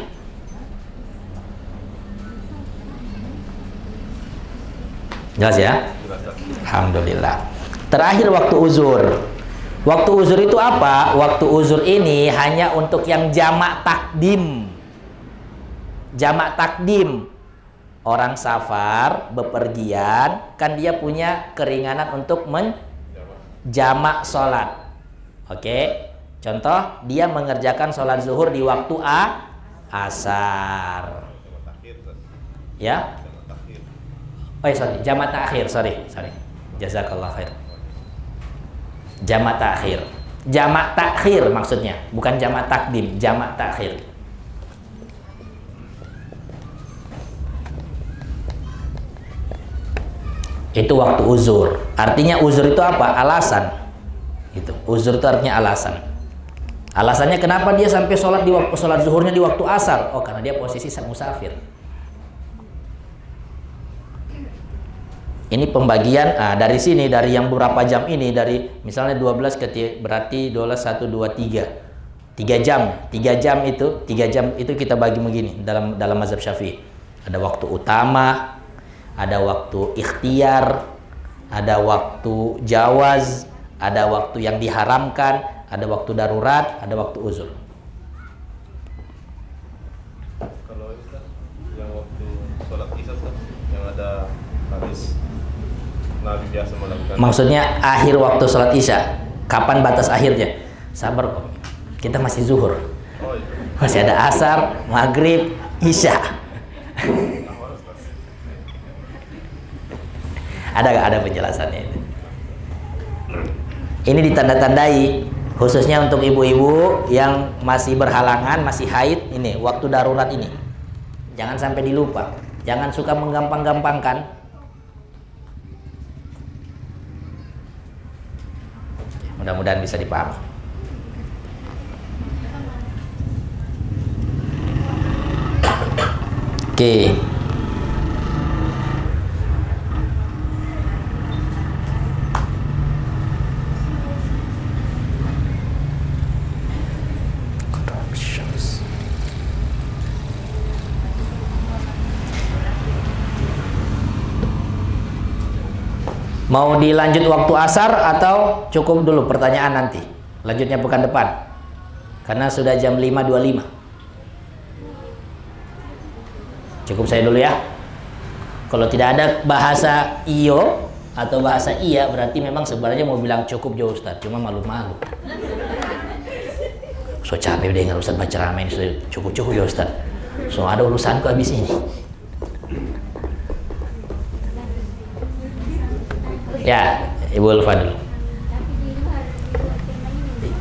Jelas ya? Alhamdulillah. Terakhir waktu uzur. Waktu uzur itu apa? Waktu uzur ini hanya untuk yang jamak takdim. Jamak takdim. orang safar bepergian, kan dia punya keringanan untuk menjamak sholat. Oke, contoh dia mengerjakan sholat zuhur di waktu asar. Ya? Oh sorry, jamak takhir, sorry. Jazakallah khair. Jamak takhir. Jamak takhir maksudnya, bukan jamak takdim, jamak takhir. Itu waktu uzur. Artinya uzur itu apa? Alasan. Itu. Uzur itu artinya alasan. Alasannya kenapa dia sampai sholat zuhurnya di waktu asar? Oh, karena dia posisi musafir. Ini pembagian dari sini, dari yang beberapa jam ini, dari misalnya 12 berarti 12 1 2 3. 3 jam itu kita bagi begini dalam mazhab Syafi'i. Ada waktu utama, ada waktu ikhtiar, ada waktu jawaz, ada waktu yang diharamkan, ada waktu darurat, ada waktu uzur. Kalau yang waktu sholat isya yang ada hadis Nabi biasa melakukan. Maksudnya akhir waktu sholat isya. Kapan batas akhirnya? Sabar kok. Kita masih zuhur. Oh, iya. Masih ada asar, maghrib, isya. Ada penjelasannya itu. Ini ditanda-tandai khususnya untuk ibu-ibu yang masih berhalangan, masih haid, ini waktu darurat ini. Jangan sampai dilupa. Jangan suka menggampang-gampangkan. Mudah-mudahan bisa dipahami. Oke. Mau dilanjut waktu asar atau cukup dulu pertanyaan nanti? Lanjutnya pekan depan. Karena sudah jam 5.25. Cukup saya dulu ya. Kalau tidak ada bahasa iyo atau bahasa iya, berarti memang sebenarnya mau bilang cukup jauh Ustaz, cuma malu-malu. So capek dengar Ustaz baca ramai ini, cukup-cukup ya Ustaz. So ada urusanku habis ini. Ya, Ibu Ulfa dulu.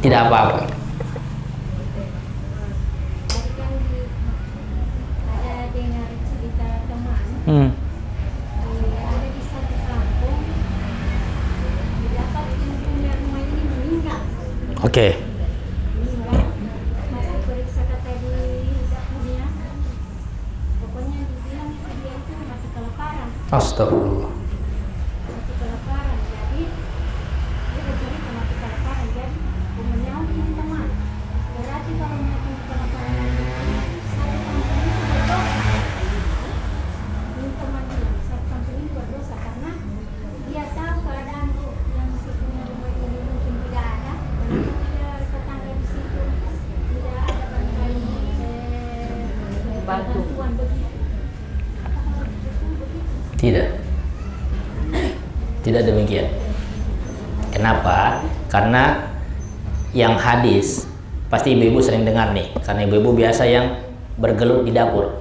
Tidak apa-apa. Oke. Astagfirullah. Tidak demikian. Kenapa? Karena yang hadis pasti ibu-ibu sering dengar nih, karena ibu-ibu biasa yang bergelut di dapur.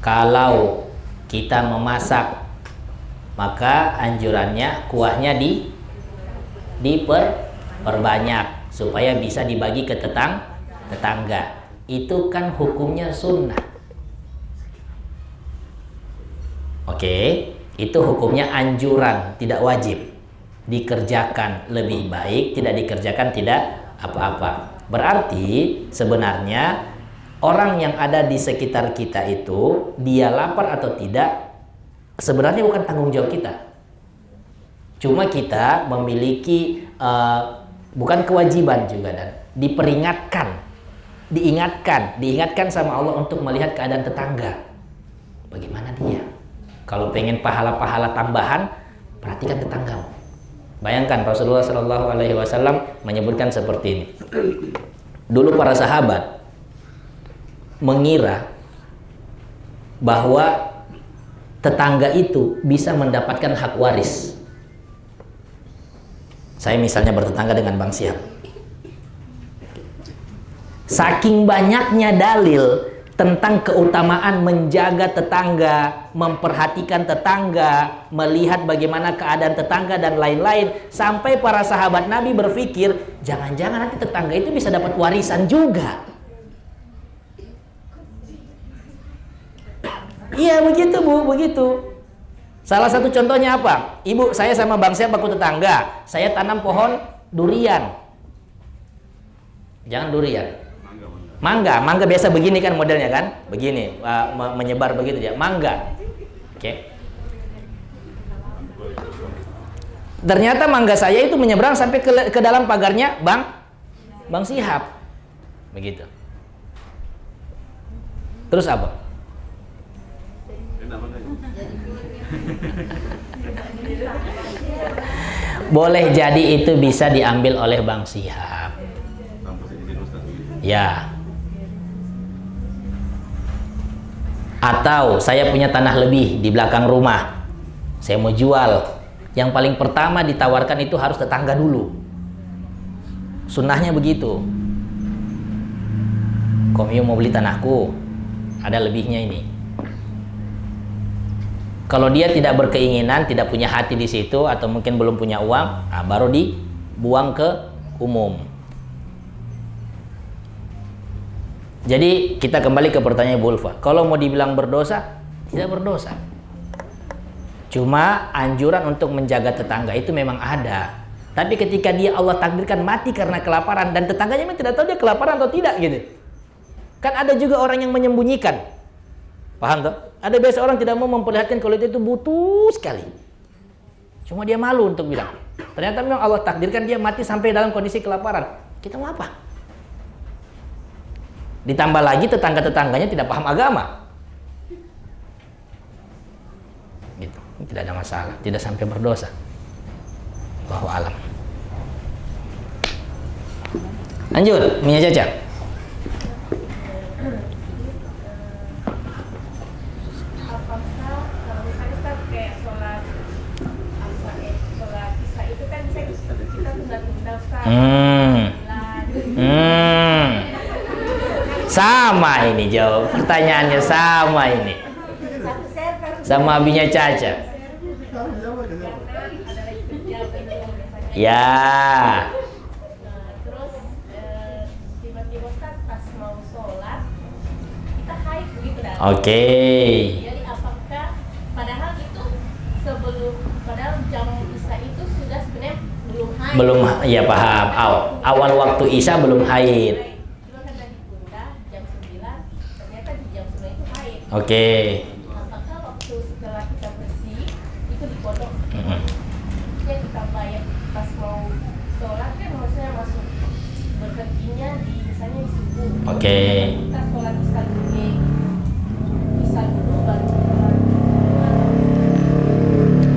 Kalau kita memasak, maka anjurannya kuahnya diperbanyak supaya bisa dibagi ke tetangga. Itu kan hukumnya sunnah. Oke, itu hukumnya anjuran, tidak wajib. Dikerjakan lebih baik, tidak dikerjakan tidak apa-apa. Berarti sebenarnya orang yang ada di sekitar kita itu, dia lapar atau tidak, sebenarnya bukan tanggung jawab kita. Cuma kita memiliki bukan kewajiban juga, dan diingatkan sama Allah untuk melihat keadaan tetangga. Bagaimana dia? Kalau pengen pahala-pahala tambahan, perhatikan tetanggamu. Bayangkan Rasulullah SAW menyebutkan seperti ini. Dulu para sahabat mengira bahwa tetangga itu bisa mendapatkan hak waris. Saya misalnya bertetangga dengan Bang Siap. Saking banyaknya dalil tentang keutamaan menjaga tetangga, memperhatikan tetangga, melihat bagaimana keadaan tetangga dan lain-lain, sampai para sahabat Nabi berpikir, jangan-jangan nanti tetangga itu bisa dapat warisan juga. Iya begitu Bu, begitu. Salah satu contohnya apa? Ibu, saya sama Bang Siap aku tetangga, saya tanam pohon durian. Jangan durian. Mangga biasa begini kan modelnya kan, begini menyebar begitu dia, mangga. Oke. Ternyata mangga saya itu menyeberang sampai ke dalam pagarnya Bang Sihab, begitu. Terus apa? Boleh jadi itu bisa diambil oleh Bang Sihab. Ya. Atau saya punya tanah lebih di belakang rumah, saya mau jual. Yang paling pertama ditawarkan itu harus tetangga dulu. Sunnahnya begitu. Komio mau beli tanahku, ada lebihnya ini. Kalau dia tidak berkeinginan, tidak punya hati di situ, atau mungkin belum punya uang, baru dibuang ke umum. Jadi kita kembali ke pertanyaan Bu Ulfa. Kalau mau dibilang berdosa, tidak berdosa. Cuma anjuran untuk menjaga tetangga itu memang ada. Tapi ketika dia Allah takdirkan mati karena kelaparan dan tetangganya memang tidak tahu dia kelaparan atau tidak gitu. Kan ada juga orang yang menyembunyikan. Paham toh? Ada biasa orang tidak mau memperlihatkan kalau itu butuh sekali. Cuma dia malu untuk bilang. Ternyata memang Allah takdirkan dia mati sampai dalam kondisi kelaparan. Kita mau apa? Ditambah lagi tetangga-tetangganya tidak paham agama. Gitu. Tidak ada masalah, tidak sampai berdosa. Allahu a'lam. Lanjut, Mia Caca. Apakah kalau misalnya kayak sholat isya itu kan kita tunda-tunda Ustaz. Sama ini jawab pertanyaannya, sama ini sama abinya Caca. Ya. Terus tiba-tiba Ustaz pas mau sholat kita haid begitu dah. Oke. Jadi apakah padahal itu padahal jam isya itu sudah sebenarnya belum haid. Ya paham. Awal waktu isya belum haid. Oke. Apakah waktu setelah kita bersih itu dipotong? Ya kita bayar pas mau sholat kan maksudnya masuk berhentinya di misalnya di subuh. Oke. Kita sholat isya dulu baru sholat.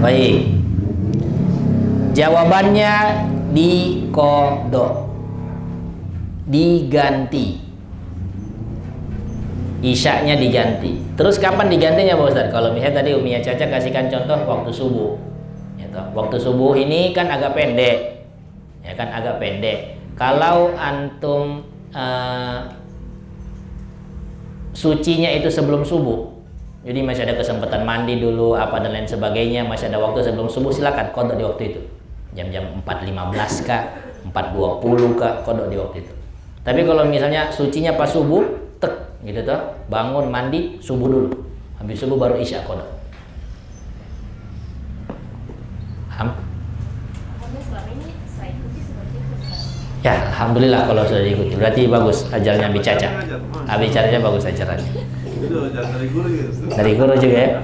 Baik. Jawabannya dikodok, diganti. Isyaknya diganti. Terus kapan digantinya Pak Ustadz? Kalau misalnya tadi Umiyah Caca kasihkan contoh waktu subuh. Gitu. Waktu subuh ini kan agak pendek. Ya kan agak pendek. Kalau antum sucinya itu sebelum subuh. Jadi masih ada kesempatan mandi dulu apa dan lain sebagainya, masih ada waktu sebelum subuh, silakan kodok di waktu itu. Jam-jam 4.15 kah, 4.20 kah, kodok di waktu itu. Tapi kalau misalnya sucinya pas subuh, gitu toh, bangun mandi subuh dulu, habis subuh baru isya kodok. Paham? Selama ini saya ikuti seperti itu. Ya, alhamdulillah kalau sudah diikuti. Berarti bagus ajarnya Abi Caca. Abi Caca bagus ajarannya. Itu ajaran dari guru gitu. Dari guru juga ya.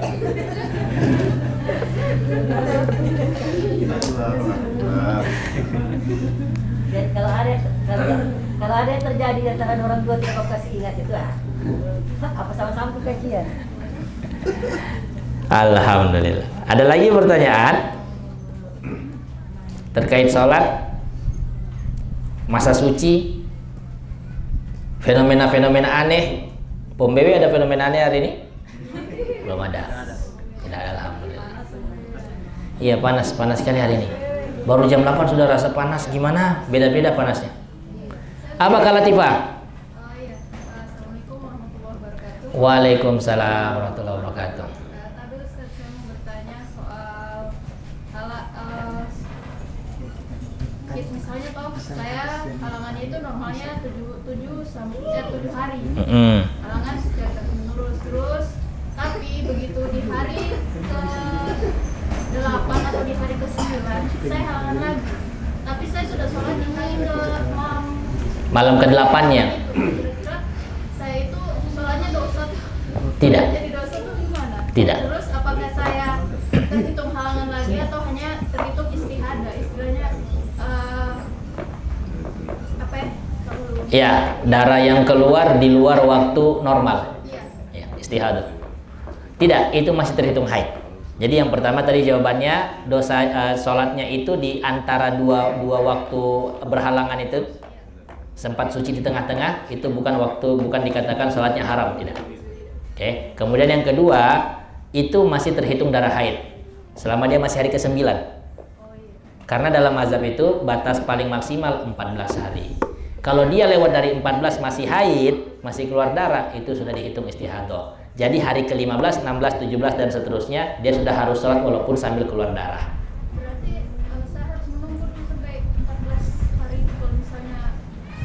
Dan kalau ada yang terjadi antara orang tua tidak kasih ingat itu apa sama-sama kekajian. Alhamdulillah. Ada lagi pertanyaan terkait sholat, masa suci, fenomena-fenomena aneh. Pom BW ada fenomena aneh hari ini? Belum ada. Tidak, alhamdulillah. Iya, panas sekali hari ini. Baru jam 8 sudah rasa panas, gimana? Beda-beda panasnya. Apa Kak Latifah? Assalamualaikum warahmatullahi wabarakatuh. Waalaikumsalam warahmatullahi wabarakatuh. Tadi Ustaz saya mau bertanya soal misalnya toh saya halangannya itu normalnya 7 hari. Halangan secara terus, tapi begitu di hari ke-8 atau di hari ke-9 saya halangan lagi. Tapi saya sudah sholat di hari malam ke-8-nya. Kira-kira saya itu sholatnya dosa tuh. Tidak. Jadi dosa tuh gimana? Tidak. Terus apakah saya terhitung halangan lagi atau hanya terhitung istihadah? Istilahnya apa ya? Ya, darah yang keluar di luar waktu normal. Iya. Ya, istihadah. Tidak, itu masih terhitung haid. Jadi yang pertama tadi jawabannya dosa sholatnya itu di antara dua waktu berhalangan itu, sempat suci di tengah-tengah, itu bukan dikatakan sholatnya haram, tidak. Oke. Kemudian yang kedua itu masih terhitung darah haid selama dia masih hari ke-9. Karena dalam mazhab itu batas paling maksimal 14 hari. Kalau dia lewat dari 14 masih haid, masih keluar darah, itu sudah dihitung istihadah. Jadi hari ke-15, 16, 17 dan seterusnya dia sudah harus sholat walaupun sambil keluar darah. Berarti saya harus menunggu sampai 14 hari kalau misalnya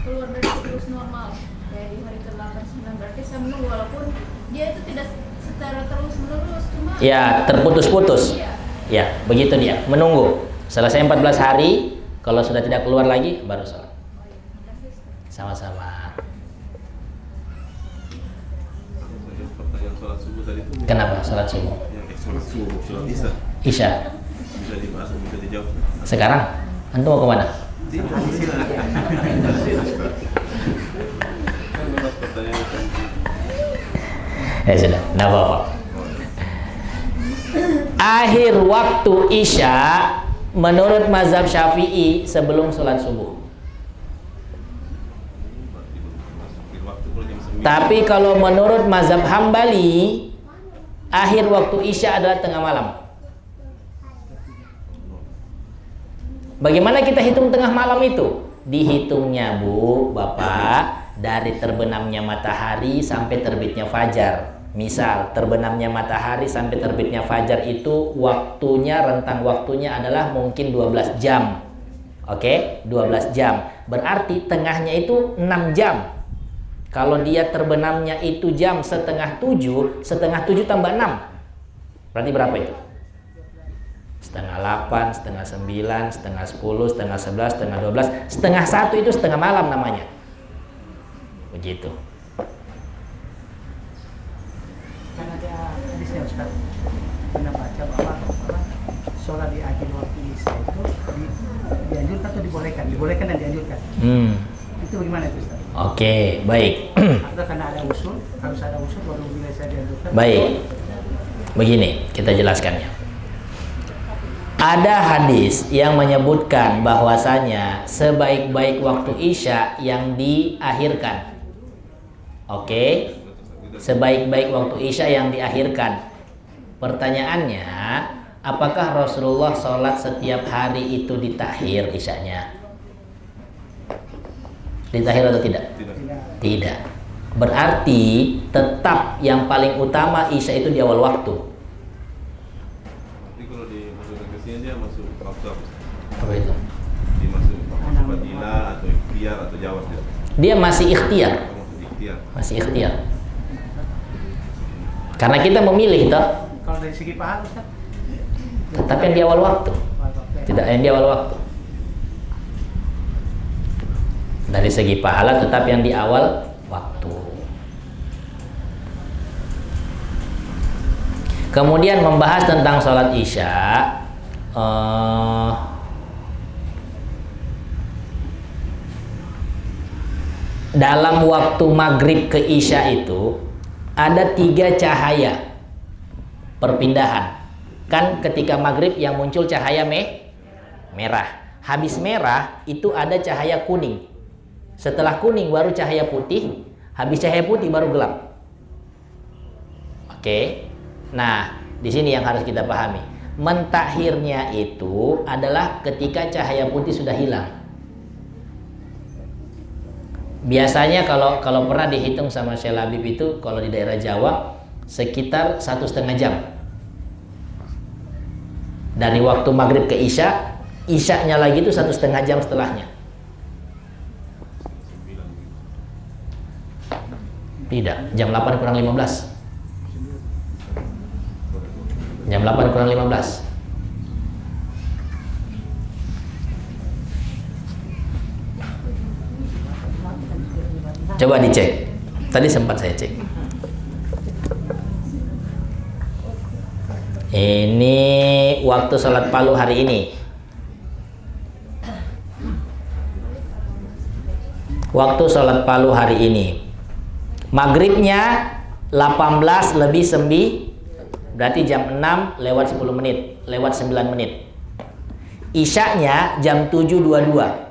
keluar dari siklus normal kayak di hari ke-8, 9, berarti saya menunggu walaupun dia itu tidak secara terus menerus, cuma Ya, terputus-putus. Iya. Ya, begitu dia, menunggu. Selesai 14 hari, kalau sudah tidak keluar lagi baru sholat. Sama-sama. Pertanyaan sholat subuh tadi itu. Kenapa sholat subuh? Sholat subuh, sholat isya. Isya. Bisa dibahas, bisa dijawab. Sekarang, antum mau kemana? Tidak. Kan bahas pertanyaan kan. Ya sudah, tidak apa-apa. Akhir waktu isya menurut mazhab Syafi'i sebelum sholat subuh. Tapi kalau menurut mazhab Hambali, akhir waktu isya adalah tengah malam. Bagaimana kita hitung tengah malam itu? Dihitungnya Bu, Bapak, dari terbenamnya matahari sampai terbitnya fajar. Misal terbenamnya matahari sampai terbitnya fajar itu waktunya, rentang waktunya adalah mungkin 12 jam. Oke, 12 jam. Berarti tengahnya itu 6 jam. Kalau dia terbenamnya itu jam setengah 7 tambah 6. Berarti berapa itu? Setengah 8, setengah 9, setengah 10, setengah 11, setengah 12, setengah 1 itu setengah malam namanya. Begitu. Kan ada hadisnya Ustaz, pernah baca bahwa sholat di akhir waktu isya itu dianjurkan atau dibolehkan? Dibolehkan dan dianjurkan. Itu bagaimana itu Ustaz? Oke, baik. Atau karena ada usul, harus ada usul baru bisa dianjurkan? Baik. Begini, kita jelaskannya. Ada hadis yang menyebutkan bahwasanya sebaik-baik waktu isya yang diakhirkan. Oke. Sebaik-baik waktu isya yang diakhirkan. Pertanyaannya, apakah Rasulullah sholat setiap hari itu ditakhir isyanya? Ditakhir atau tidak? Tidak. Berarti tetap yang paling utama isya itu di awal waktu. Tapi kalau dimasukkan ke sini dia masuk waktu apa? Apa itu? Dimasuk waktu fadilah atau ikhtiar atau jawab dia? Dia masih ikhtiar. Masuk ikhtiar. Masih ikhtiar. Karena kita memilih toh. Kalau dari segi pahala Ustaz? Tetap yang di awal waktu. Tidak yang di awal waktu. Dari segi pahala tetap yang di awal waktu. Kemudian membahas tentang sholat isya. Dalam waktu maghrib ke isya itu ada 3 cahaya perpindahan. Kan ketika maghrib yang muncul cahaya merah. Habis merah itu ada cahaya kuning. Setelah kuning baru cahaya putih. Habis cahaya putih baru gelap. Oke. Nah, Di sini yang harus kita pahami. Mentakhirnya itu adalah ketika cahaya putih sudah hilang. Biasanya kalau pernah dihitung sama Syekh Labib itu, kalau di daerah Jawa sekitar 1,5 jam. Dari waktu maghrib ke isya, isyanya lagi itu 1,5 jam setelahnya. Tidak, jam 8 kurang 15. Jam 8 kurang 15. Coba dicek. Tadi sempat saya cek. Ini waktu sholat Palu hari ini. Waktu sholat Palu hari ini. Maghribnya 18 lebih 9. Berarti jam 6 lewat 10 menit, lewat 9 menit. Isyanya jam 7.22.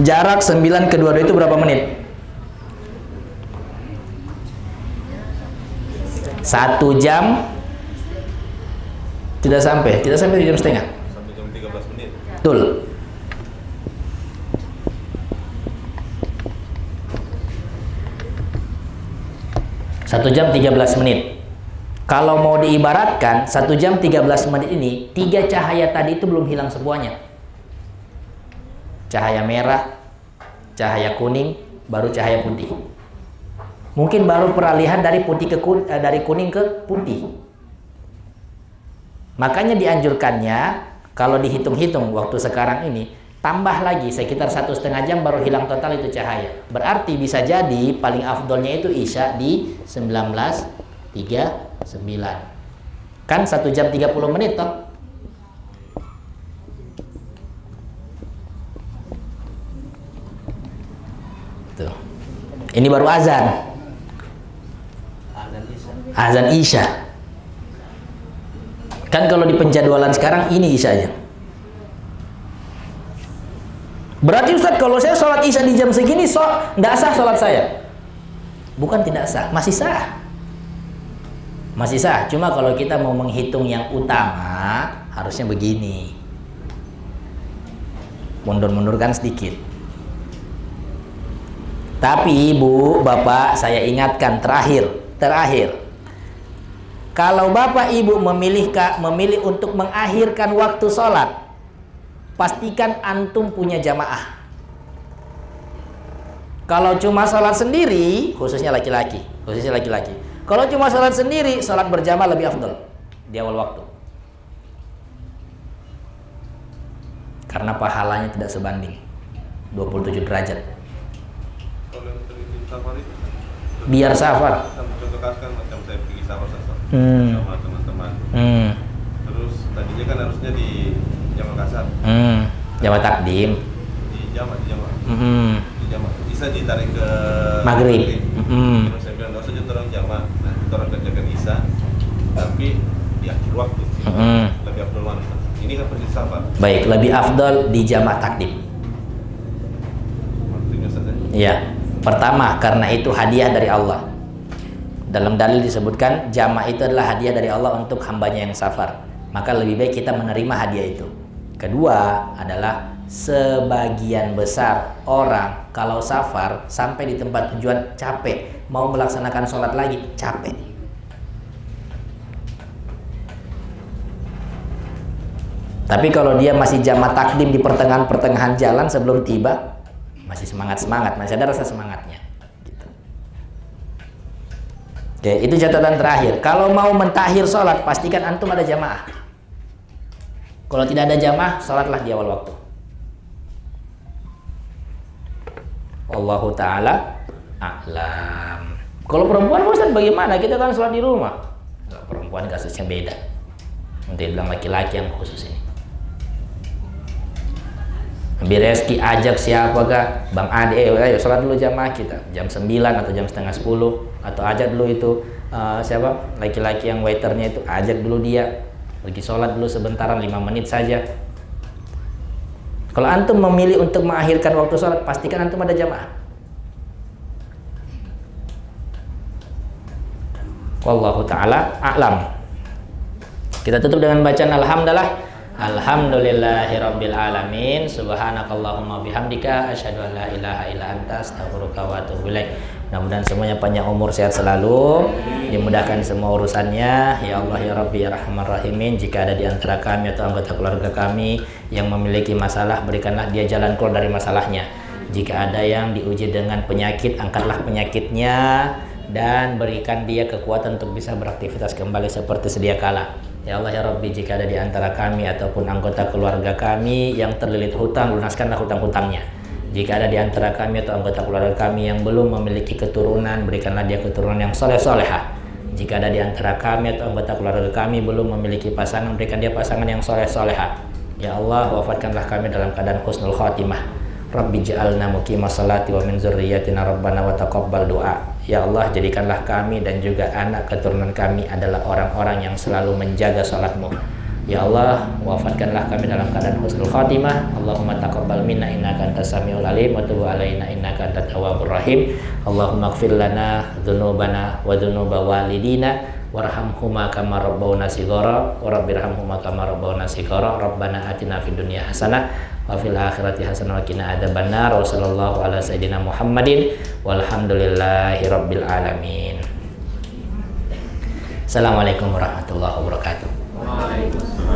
Jarak 9 ke 22 itu berapa menit? 1 jam. Tidak sampai 1 jam setengah. 1 jam 13 menit. Betul. Satu jam 13 menit. Kalau mau diibaratkan 1 jam 13 menit ini, 3 cahaya tadi itu belum hilang semuanya. Cahaya merah, cahaya kuning, baru cahaya putih. Mungkin baru peralihan dari dari kuning ke putih. Makanya dianjurkannya kalau dihitung-hitung waktu sekarang ini, tambah lagi sekitar 1,5 jam baru hilang total itu cahaya. Berarti bisa jadi paling afdolnya itu isya di 19.39. Kan 1 jam 30 menit toh. Tuh. Ini baru azan. Azan isya. Kan kalau di penjadwalan sekarang ini isya aja. Berarti Ustadz kalau saya sholat isya di jam segini nggak sah sholat saya. Bukan tidak sah, masih sah. Masih sah, cuma kalau kita mau menghitung yang utama harusnya begini. Mundur-mundurkan sedikit. Tapi Ibu, Bapak, saya ingatkan terakhir. Kalau Bapak Ibu memilih untuk mengakhirkan waktu sholat, pastikan antum punya jamaah. Kalau cuma sholat sendiri, khususnya laki-laki. Kalau cuma sholat sendiri, sholat berjamaah lebih afdal di awal waktu. Karena pahalanya tidak sebanding 27 derajat. Kalau yang terhitung safar itu Biar safar. Contoh kan macam saya pergi safar sama teman-teman. Terus tadinya kan harusnya di Jamak Kasar. Jamak takdim. Di Jamak. Bisa ditarik ke Maghrib. Terus saya bilang, nggak usah jadi orang Jamak. Nah, kita orang kerjakan Isya, tapi di akhir waktu. Lebih afdal mana? Ini kan persis safar. Baik, lebih afdal di jamak takdim. Waktunya saja. Iya. Pertama, karena itu hadiah dari Allah. Dalam dalil disebutkan jamak itu adalah hadiah dari Allah untuk hambanya yang safar. Maka lebih baik kita menerima hadiah itu. Kedua adalah sebagian besar orang kalau safar sampai di tempat tujuan capek, mau melaksanakan sholat lagi capek. Tapi kalau dia masih jamak takdim di pertengahan jalan sebelum tiba, masih semangat, masih ada rasa semangatnya. Gitu. Oke, itu catatan terakhir. Kalau mau mentakhir sholat, pastikan antum ada jamaah. Kalau tidak ada jamaah, sholatlah di awal waktu. Wallahu ta'ala a'lam. Kalau perempuan Ustaz bagaimana? Kita kan sholat di rumah. Nggak, perempuan kasusnya beda. Nanti bilang laki-laki yang khusus ini. Nabi Reski ajak siapakah? Bang Ade, ayo sholat dulu jamaah kita. Jam 9 atau jam setengah 10. Atau ajak dulu itu siapa? Laki-laki yang waiternya itu, ajak dulu dia. Pergi sholat dulu sebentaran 5 menit saja. Kalau antum memilih untuk mengakhirkan waktu sholat, pastikan antum ada jamaah. Wallahu ta'ala a'lam. Kita tutup dengan bacaan alhamdulillah. Alhamdulillahirabbil alamin. Subhanakallahumma bihamdika asyhadu an la ilaha illa anta astaghfiruka wa atubu ilaik. Mudah-mudahan semuanya panjang umur, sehat selalu, dimudahkan semua urusannya. Ya Allah ya Rabbi ya Rahman Rahimin. Jika ada di antara kami atau anggota keluarga kami yang memiliki masalah, berikanlah dia jalan keluar dari masalahnya. Jika ada yang diuji dengan penyakit, angkatlah penyakitnya dan berikan dia kekuatan untuk bisa beraktivitas kembali seperti sedia kala. Ya Allah ya Rabbi, jika ada di antara kami ataupun anggota keluarga kami yang terlilit hutang, lunaskanlah hutang-hutangnya. Jika ada di antara kami atau anggota keluarga kami yang belum memiliki keturunan, berikanlah dia keturunan yang soleh-solehah. Jika ada di antara kami atau anggota keluarga kami belum memiliki pasangan, berikan dia pasangan yang soleh-solehah. Ya Allah, wafatkanlah kami dalam keadaan husnul khatimah. Rabbi ja'alna muqimas salati wa min dzurriyyatina rabbana wa taqabbal du'a. Ya Allah, jadikanlah kami dan juga anak keturunan kami adalah orang-orang yang selalu menjaga salatmu. Ya Allah, wafatkanlah kami dalam keadaan husnul khatimah. Allahumma taqabbal minna innaka antas samiul alim wa tub alaina innaka antat tawwabur rahim. Allahumma ighfir lana dzunubana wa dzunuba walidina warhamhuma kama rabbawna shighara wa rabbirhamhuma kama rabbawna shighara. Rabbana atina fid dunya hasanah wa fil akhirati hasanah wa qina adzabannar. Wa sallallahu ala sayidina Muhammadin walhamdulillahi rabbil alamin. Assalamualaikum warahmatullahi wabarakatuh. Waalaikumsalam.